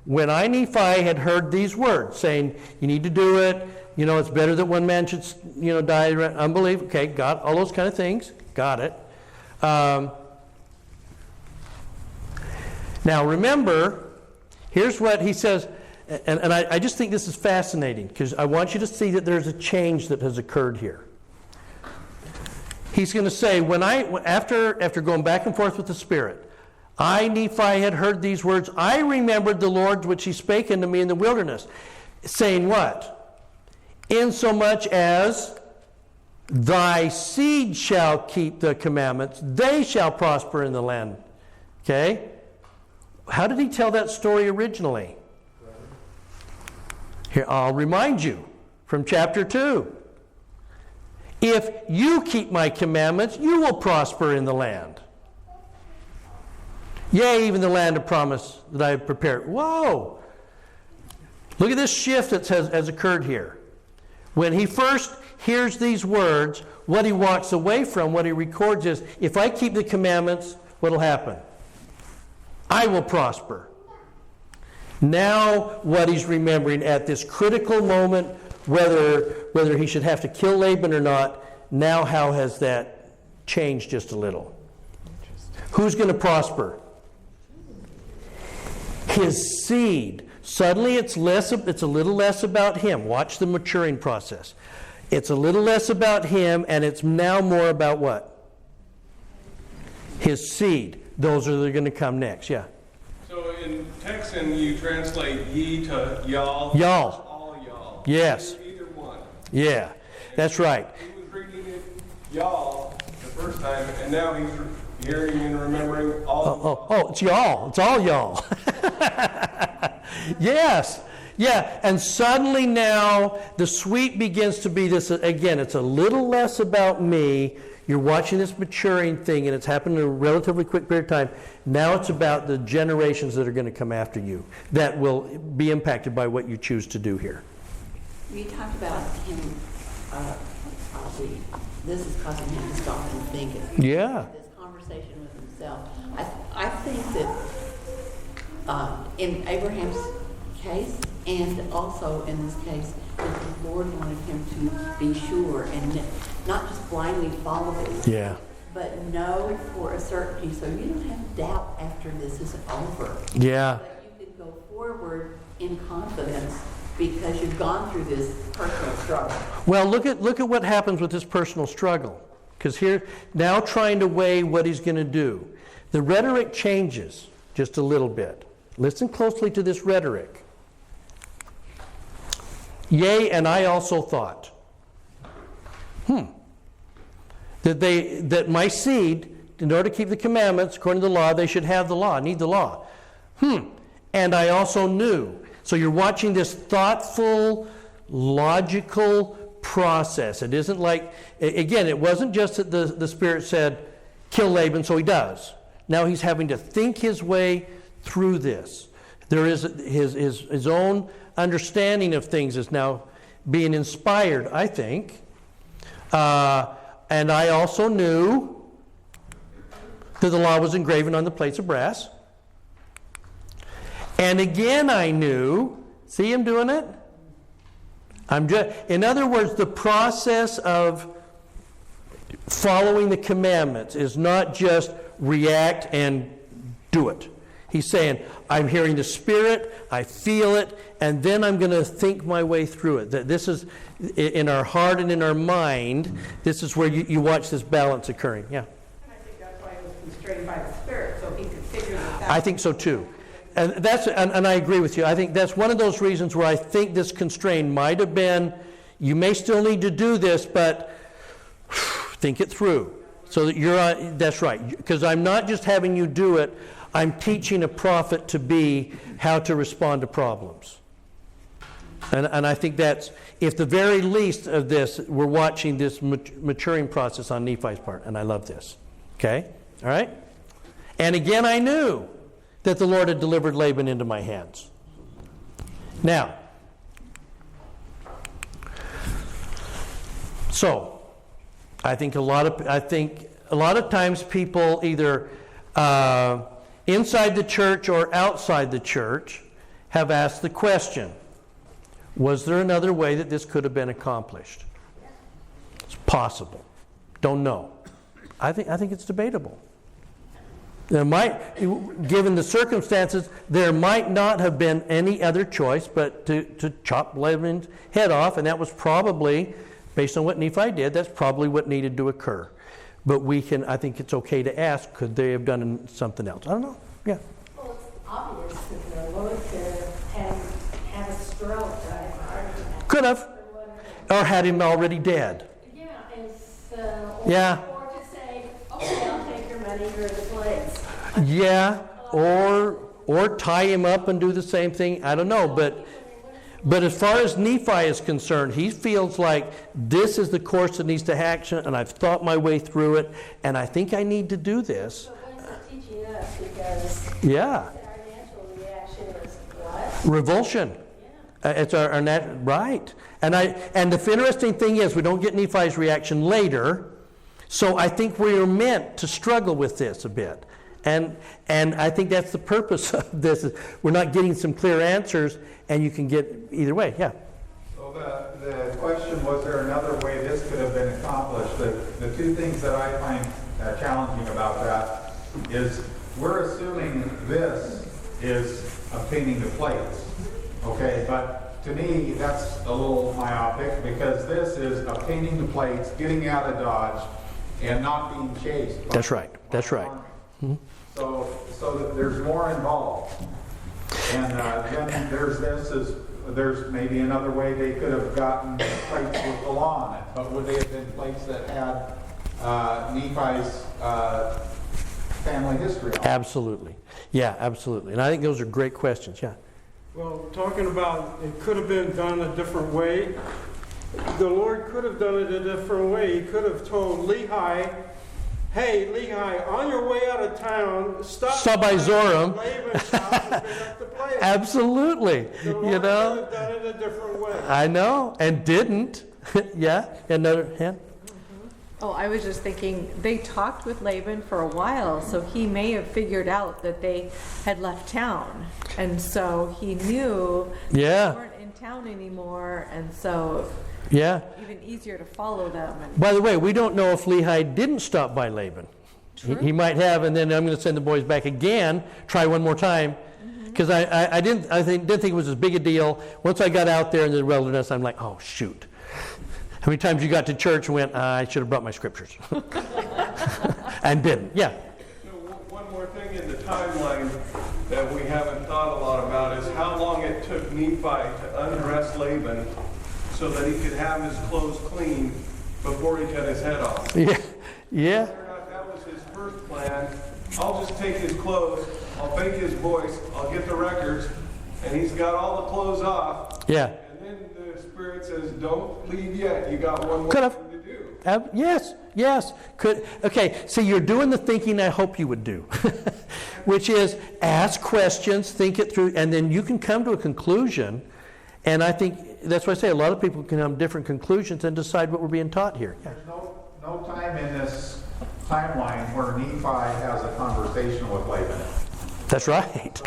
when Nephi had heard these words, saying, you need to do it, it's better that one man should, die in unbelief. Okay, got all those kind of things. Got it. Now, remember, here's what he says, and I just think this is fascinating, because I want you to see that there's a change that has occurred here. He's going to say, after going back and forth with the Spirit, Nephi had heard these words, I remembered the Lord which he spake unto me in the wilderness, saying what? Insomuch as thy seed shall keep the commandments, they shall prosper in the land. Okay? How did he tell that story originally? Here, I'll remind you from chapter 2. If you keep my commandments, you will prosper in the land. Yea, even the land of promise that I have prepared. Whoa! Look at this shift that has occurred here. When he first hears these words, what he walks away from, what he records is, if I keep the commandments, what will happen? I will prosper. Now, what he's remembering at this critical moment, whether he should have to kill Laban or not, now how has that changed just a little? Who's going to prosper? His seed. Suddenly it's a little less about him. Watch the maturing process. It's a little less about him, and it's now more about what? His seed. Those are going to come next. Yeah. So in Texan, you translate ye to y'all. Y'all. All y'all. Yes. Either one. Yeah, that's right. He was reading it y'all the first time, and now he's hearing and remembering all. Oh, it's y'all. It's all y'all. Yes. Yeah, and suddenly now the sweet begins to be this, again, it's a little less about me. You're watching this maturing thing, and it's happened in a relatively quick period of time. Now it's about the generations that are going to come after you that will be impacted by what you choose to do here. You talked about him, this is causing him to stop and think. Yeah. This conversation with himself. I think that in Abraham's case, and also in this case, that the Lord wanted him to be sure and not just blindly follow it, Yeah. but know for a certainty, so you don't have doubt after this is over. Yeah. But you can go forward in confidence because you've gone through this personal struggle. Well, look at what happens with this personal struggle. Because here, now trying to weigh what he's going to do. The rhetoric changes just a little bit. Listen closely to this rhetoric. Yea, and I also thought. That my seed, in order to keep the commandments, according to the law, they should have the law, need the law. And I also knew. So you're watching this thoughtful, logical process. It isn't like, again, it wasn't just that the Spirit said, kill Laban, so he does. Now he's having to think his way through this. There is his own understanding of things is now being inspired, I think. And I also knew that the law was engraven on the plates of brass. And again I knew, see him doing it? In other words, the process of following the commandments is not just react and do it. He's saying, I'm hearing the Spirit, I feel it, and then I'm going to think my way through it. That this is, in our heart and in our mind, this is where you watch this balance occurring. Yeah? And I think that's why he was constrained by the Spirit, so he could figure this out. I think so too. And I agree with you. I think that's one of those reasons where I think this constraint might have been, you may still need to do this, but think it through. So that you're on, that's right. Because I'm not just having you do it, I'm teaching a prophet to be how to respond to problems. And I think that's, if the very least of this, we're watching this maturing process on Nephi's part. And I love this. Okay? All right? And again, I knew that the Lord had delivered Laban into my hands. Now, so I think a lot of times people either inside the church or outside the church have asked the question, was there another way that this could have been accomplished? It's possible. Don't know. I think it's debatable. There might, given the circumstances, there might not have been any other choice but to chop Laban's head off, and that was probably, based on what Nephi did, that's probably what needed to occur. But I think it's okay to ask, could they have done something else? I don't know. Yeah. Well, it's obvious that the Lord could have had a stroke, right? Could have. Or had him already dead. Yeah, and so, Yeah. or to say, okay, I'll take your money, here are the plates. Yeah. Or tie him up and do the same thing. I don't know. But as far as Nephi is concerned, he feels like this is the course that needs to action, and I've thought my way through it, and I think I need to do this. But what is it teaching us? Because Yeah. our natural reaction is what? Revulsion. It's our right. And the interesting thing is, we don't get Nephi's reaction later, so I think we are meant to struggle with this a bit. And I think that's the purpose of this. Is we're not getting some clear answers, and you can get either way. Yeah. So the question, was there another way this could have been accomplished? The two things that I find challenging about that is we're assuming this is obtaining the plates. Okay, but to me, that's a little myopic because this is obtaining the plates, getting out of Dodge, and not being chased. That's right. That's right. Mm-hmm. So that there's more involved. And then there's maybe another way they could have gotten plates with the law on it. But would they have been plates that had Nephi's family history on it? Absolutely. Yeah, absolutely. And I think those are great questions. Yeah. Well, talking about it could have been done a different way, the Lord could have done it a different way. He could have told Lehi, hey, Lehi, on your way out of town, stop by Zoram. Laban's house and pick up the plate. Absolutely. The Lord could have done it a different way. I know, and didn't. Yeah. Another hand. Oh, I was just thinking, they talked with Laban for a while, so he may have figured out that they had left town. And so he knew Yeah. they weren't in town anymore, and so Yeah. even easier to follow them. And By the way, we don't know if Lehi didn't stop by Laban. He might have, and then I'm going to send the boys back again, try one more time. Because I didn't think it was as big a deal. Once I got out there in the wilderness, I'm like, oh, shoot. How many times you got to church and went, I should have brought my scriptures. And didn't. Yeah. One more thing in the timeline that we haven't thought a lot about is how long it took Nephi to undress Laban so that he could have his clothes clean before he cut his head off. Yeah. Yeah. Whether or not that was his first plan, I'll just take his clothes, I'll fake his voice, I'll get the records, and he's got all the clothes off. Yeah. And then the Spirit says, says, don't leave yet. You got one more Could have. thing to do. Yes. Okay, so you're doing the thinking I hope you would do, which is ask questions, think it through, and then you can come to a conclusion. And I think that's why I say a lot of people can have different conclusions and decide what we're being taught here. Yeah. There's no time in this timeline where Nephi has a conversation with Laban. That's right. So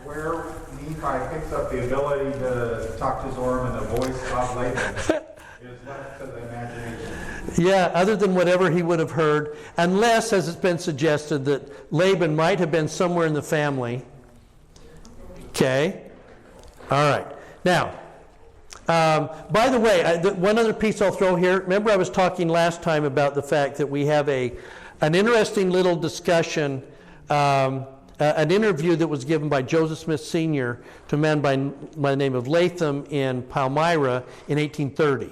where Nephi picks up the ability to talk to Zoram in the voice of Laban is left to the imagination. Yeah, other than whatever he would have heard, unless, as it's been suggested, that Laban might have been somewhere in the family. Okay? All right. Now, by the way, one other piece I'll throw here. Remember I was talking last time about the fact that we have an interesting little discussion, an interview that was given by Joseph Smith Sr. to a man by the name of Latham in Palmyra in 1830.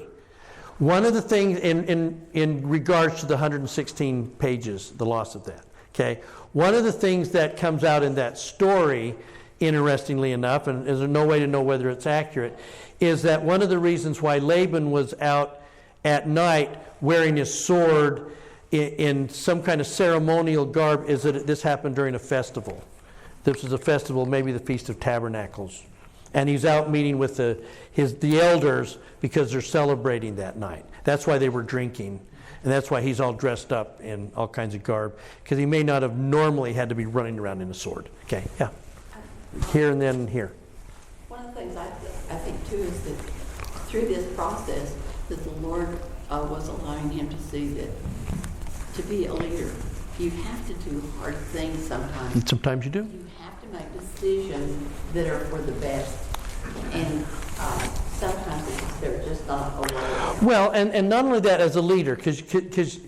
One of the things in regards to the 116 pages, the loss of that, okay, one of the things that comes out in that story, interestingly enough, and there's no way to know whether it's accurate, is that one of the reasons why Laban was out at night wearing his sword in some kind of ceremonial garb is that this happened during a festival. This was a festival, maybe the Feast of Tabernacles. And he's out meeting with the elders because they're celebrating that night. That's why they were drinking. And that's why he's all dressed up in all kinds of garb. Because he may not have normally had to be running around in a sword. Okay, yeah. Here and then here. One of the things I think too is that through this process that the Lord was allowing him to see that to be a leader, you have to do hard things sometimes. Sometimes you do. You have to make decisions that are for the best. And sometimes they're just not a way. Well, and not only that, as a leader, because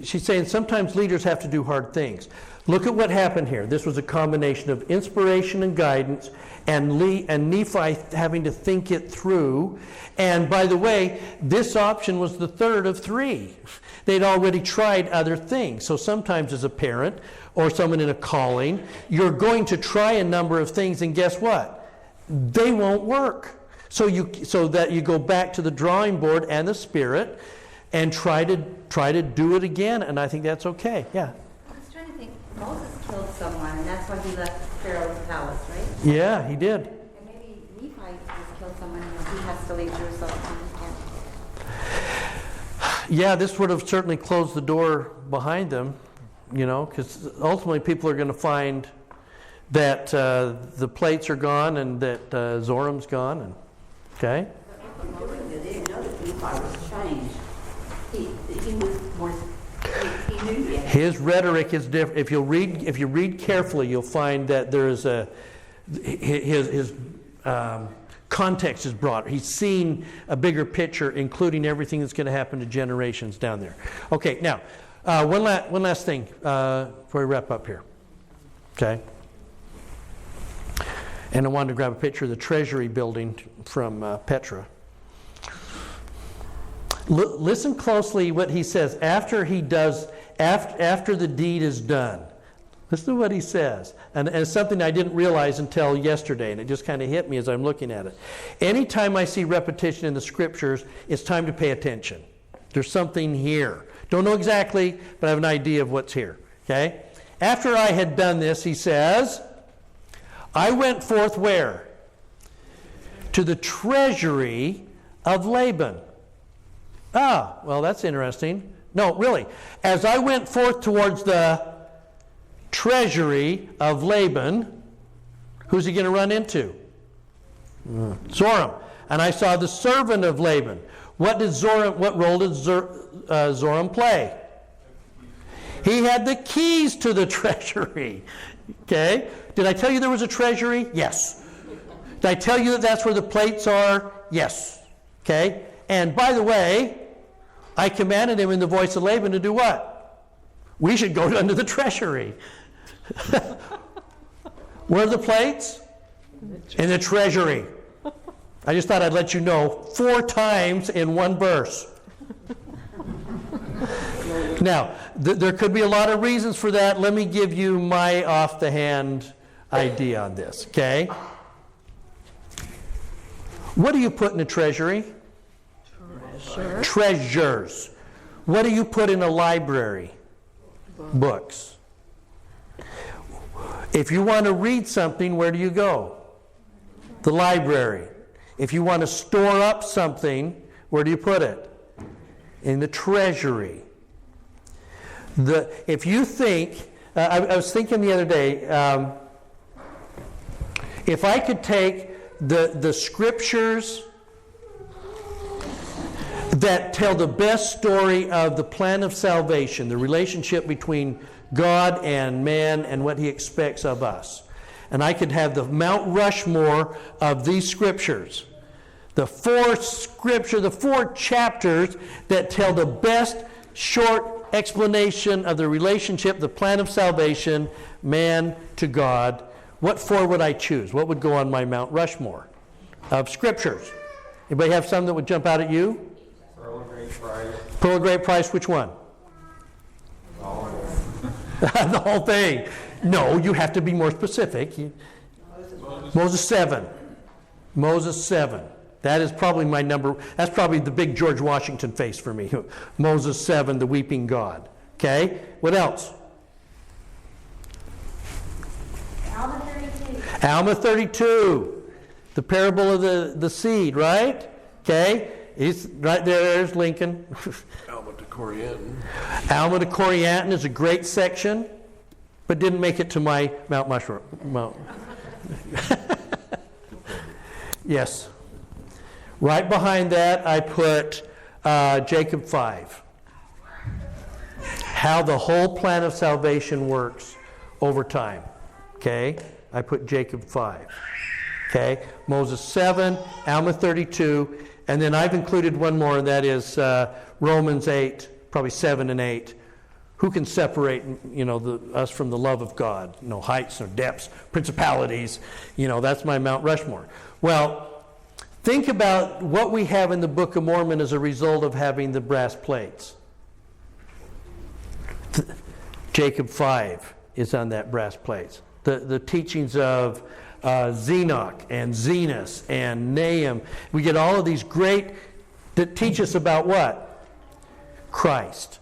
she's saying sometimes leaders have to do hard things. Look at what happened here. This was a combination of inspiration and guidance, and Nephi having to think it through. And by the way, this option was the third of three. They'd already tried other things. So sometimes as a parent or someone in a calling, you're going to try a number of things, and guess what? They won't work. So that you go back to the drawing board and the Spirit and try to do it again, and I think that's okay. Yeah. I was trying to think. Moses killed someone, and that's why he left Pharaoh's palace, right? Yeah, he did. And maybe Nephi just killed someone, and he has to leave Jerusalem. Yeah, this would have certainly closed the door behind them, because ultimately people are going to find that the plates are gone and that Zoram's gone. And okay. They didn't know that Nephi was changed. He was more. He knew that. His rhetoric is different. If you read carefully, you'll find that there is his context is broader. He's seen a bigger picture, including everything that's going to happen to generations down there. Okay, now one last thing before we wrap up here. Okay. And I wanted to grab a picture of the Treasury building from Petra. Listen closely what he says after he does, after the deed is done. Listen to what he says. And it's something I didn't realize until yesterday, and it just kind of hit me as I'm looking at it. Anytime I see repetition in the Scriptures, it's time to pay attention. There's something here. Don't know exactly, but I have an idea of what's here. Okay? After I had done this, he says, I went forth where? To the treasury of Laban. Ah, well, that's interesting. No, really. As I went forth towards the treasury of Laban, who's he going to run into? Zoram. And I saw the servant of Laban. What role did Zoram play? He had the keys to the treasury. Okay? Did I tell you there was a treasury? Yes. Did I tell you that that's where the plates are? Yes. Okay? And by the way, I commanded him in the voice of Laban to do what? We should go under the treasury. Where are the plates? In the treasury. I just thought I'd let you know 4 times in one verse. Now, there could be a lot of reasons for that. Let me give you my off-the-hand idea on this, okay? What do you put in the treasury? Sure. Treasures. What do you put in a library? Books. If you want to read something, where do you go? The library. If you want to store up something, where do you put it? In the treasury. If you think, I was thinking the other day, if I could take the scriptures that tell the best story of the plan of salvation, the relationship between God and man and what He expects of us, and I could have the Mount Rushmore of these scriptures, the four chapters that tell the best short explanation of the relationship, the plan of salvation, man to God, what four would I choose? What would go on my Mount Rushmore of scriptures? Anybody have some that would jump out at you? Pearl of Great Price. Pearl of Great Price, which one? The whole thing. No, you have to be more specific. Moses 7. Moses 7. That is probably my number. That's probably the big George Washington face for me. Moses 7, the weeping God. Okay? What else? Alma 32. Alma 32. The parable of the seed, right? Okay? He's right there. There's Lincoln. Alma to Corianton. Alma to Corianton is a great section, but didn't make it to my Mount Mushroom. Yes. Right behind that, I put Jacob 5. How the whole plan of salvation works over time. Okay? I put Jacob 5. Okay? Moses 7, Alma 32, and then I've included one more, and that is Romans 8, probably 7 and 8. Who can separate, us from the love of God? No heights or depths, principalities. That's my Mount Rushmore. Well, think about what we have in the Book of Mormon as a result of having the brass plates. Jacob 5 is on that brass plates. The teachings of Zenoch and Zenos and Nahum. We get all of these great that teach us about what? Christ.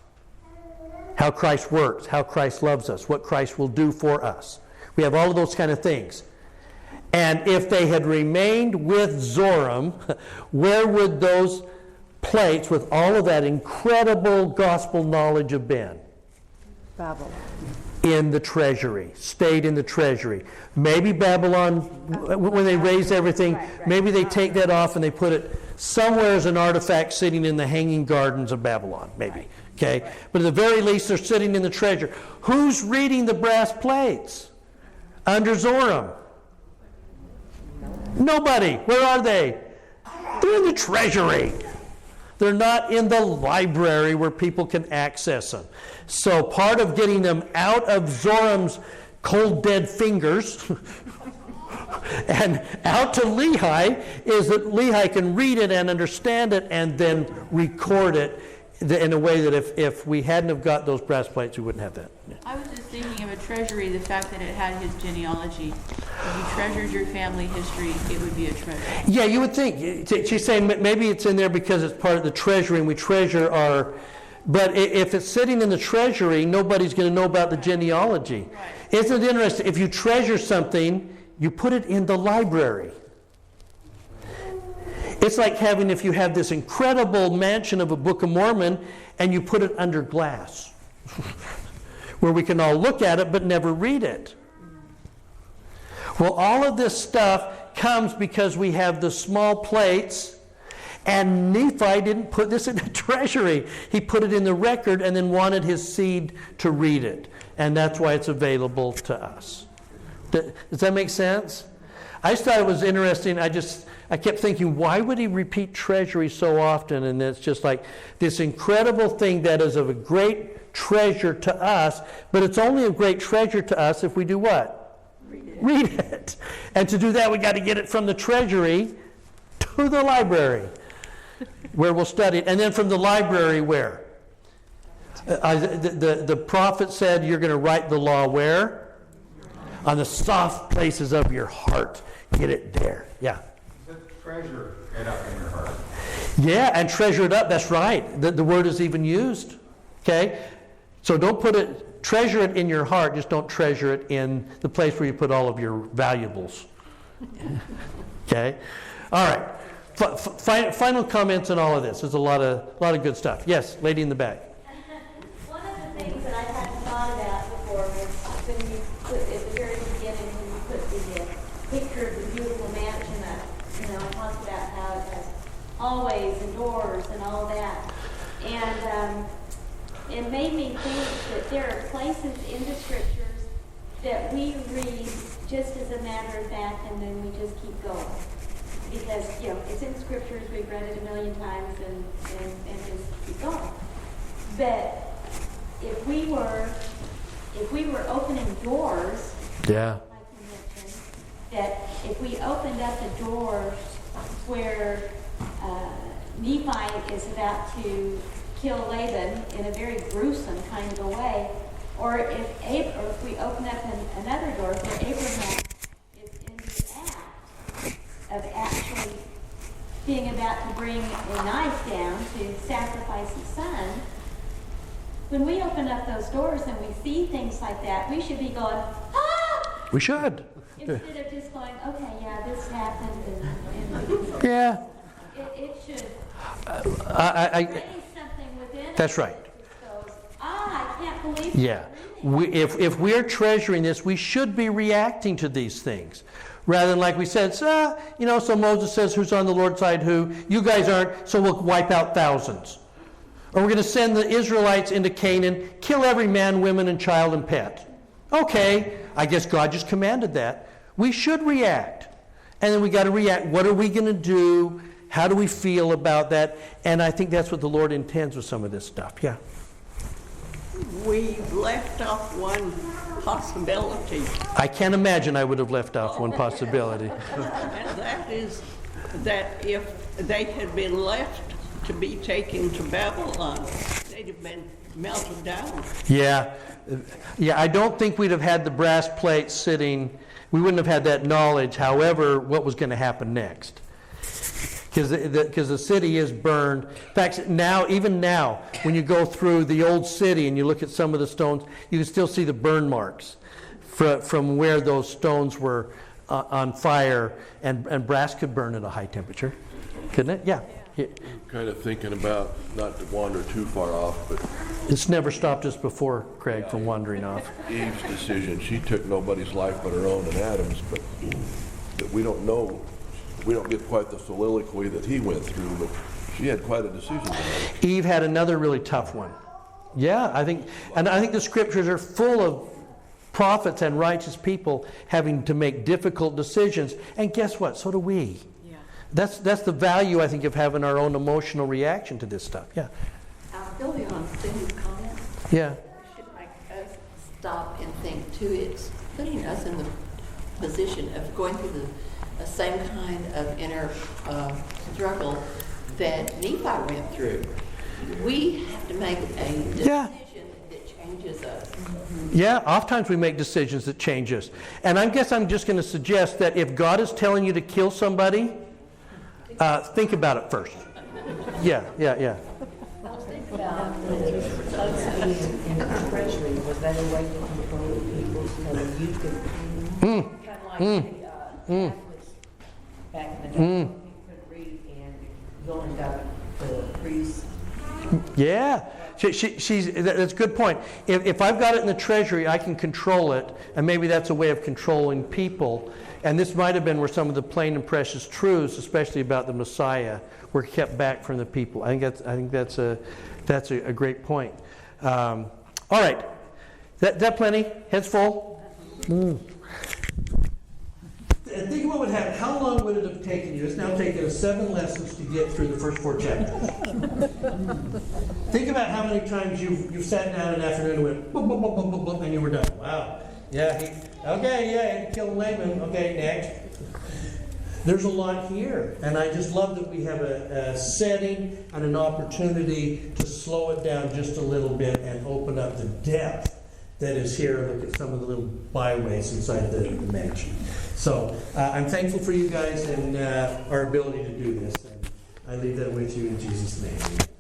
How Christ works, how Christ loves us, what Christ will do for us. We have all of those kind of things. And if they had remained with Zoram, where would those plates with all of that incredible gospel knowledge have been? Babylon. In the treasury, stayed in the treasury. Maybe Babylon, when they raise everything, maybe they take that off and they put it somewhere as an artifact sitting in the hanging gardens of Babylon, maybe. Okay? But at the very least, they're sitting in the treasure. Who's reading the brass plates under Zoram? Nobody. Where are they? They're in the treasury. They're not in the library where people can access them. So part of getting them out of Zoram's cold, dead fingers and out to Lehi is that Lehi can read it and understand it and then record it in a way that if we hadn't have got those brass plates, we wouldn't have that. Yeah. I was just thinking of a treasury, the fact that it had his genealogy. If you treasured your family history, it would be a treasure. Yeah, you would think. She's saying maybe it's in there because it's part of the treasury and we treasure our... But if it's sitting in the treasury, nobody's going to know about the genealogy. Right. Isn't it interesting? If you treasure something, you put it in the library. It's like if you have this incredible mansion of a Book of Mormon and you put it under glass where we can all look at it but never read it. Well, all of this stuff comes because we have the small plates, and Nephi didn't put this in the treasury. He put it in the record and then wanted his seed to read it. And that's why it's available to us. Does that make sense? I just thought it was interesting. I kept thinking, why would he repeat treasury so often? And it's just like this incredible thing that is of a great treasure to us, but it's only a great treasure to us if we do what? Read it. And to do that, we got to get it from the treasury to the library, where we'll study it. And then from the library, where? The prophet said you're going to write the law where? On the soft places of your heart. Get it there. Yeah. Treasure it up in your heart. Yeah, and treasure it up. That's right. The word is even used. Okay? So don't treasure it in your heart. Just don't treasure it in the place where you put all of your valuables. Okay? All right. Final comments on all of this. There's a lot of good stuff. Yes, lady in the back. One of the things that I hadn't thought about before was when you put, at the very beginning, when you put the picture of the beautiful mansion up, I talked about how it has hallways and doors and all that. And it made me think that there are places in the scriptures that we read just as a matter of fact, and then we just keep going. Because, it's in scriptures, we've read it a million times, and just keep going. But if we were opening doors, Yeah. like you mentioned, that if we opened up the doors where Nephi is about to kill Laban in a very gruesome kind of a way, or if we open up another door where Abraham is in the act of actually being about to bring a knife down to sacrifice his son, when we open up those doors and we see things like that, we should be going, ah! We should. Instead of just going, okay, yeah, this happened, and Yeah. it should I raise something within us. That's right. that goes, I can't believe Yeah. If we're treasuring this, we should be reacting to these things. Rather than like we said, so Moses says, who's on the Lord's side who? You guys aren't, so we'll wipe out thousands. Or we're going to send the Israelites into Canaan, kill every man, woman, and child and pet. Okay, I guess God just commanded that. We should react. And then we got to react. What are we going to do? How do we feel about that? And I think that's what the Lord intends with some of this stuff. Yeah. We've left off one possibility. I can't imagine I would have left off one possibility. And that is that if they had been left to be taken to Babylon, they'd have been melted down. Yeah. I don't think we'd have had the brass plates sitting. We wouldn't have had that knowledge, however, what was going to happen next. Because the city is burned. In fact, even now, when you go through the old city and you look at some of the stones, you can still see the burn marks from where those stones were on fire. And brass could burn at a high temperature, couldn't it? Yeah. I'm kind of thinking about, not to wander too far off, but It's never stopped us before, Craig, from wandering off. Eve's decision. She took nobody's life but her own and Adam's, but that we don't know. We don't get quite the soliloquy that he went through, but she had quite a decision to make. Eve had another really tough one. Yeah, I think the scriptures are full of prophets and righteous people having to make difficult decisions. And guess what? So do we. Yeah. That's the value, I think, of having our own emotional reaction to this stuff. Yeah. Building on Cindy's comments, Yeah. it should make us stop and think too. It's putting us in the position of going through the same kind of inner struggle that Nephi went through. We have to make a decision that changes us. Yeah, oftentimes we make decisions that change us. And I guess I'm just going to suggest that if God is telling you to kill somebody, think about it first. Yeah. In the treasury, was that a way to control people so that you could kind of like the Catholics back in the day, people could read and go and got the priests. Yeah, that's a good point. If I've got it in the treasury, I can control it, and maybe that's a way of controlling people. And this might have been where some of the plain and precious truths, especially about the Messiah, were kept back from the people. I think that's a great point. All right, that plenty? Heads full? Think what would happen. How long would it have taken you? It's now taken us 7 lessons to get through the first 4 chapters. Think about how many times you've sat down an afternoon and went, boop, boop, boop, boop, boop, boop, and you were done. Wow. Yeah. He killed Laban. Okay, next. There's a lot here, and I just love that we have a setting and an opportunity to slow it down just a little bit and open up the depth that is here. Look at some of the little byways inside the mansion. So I'm thankful for you guys and our ability to do this. I leave that with you in Jesus' name.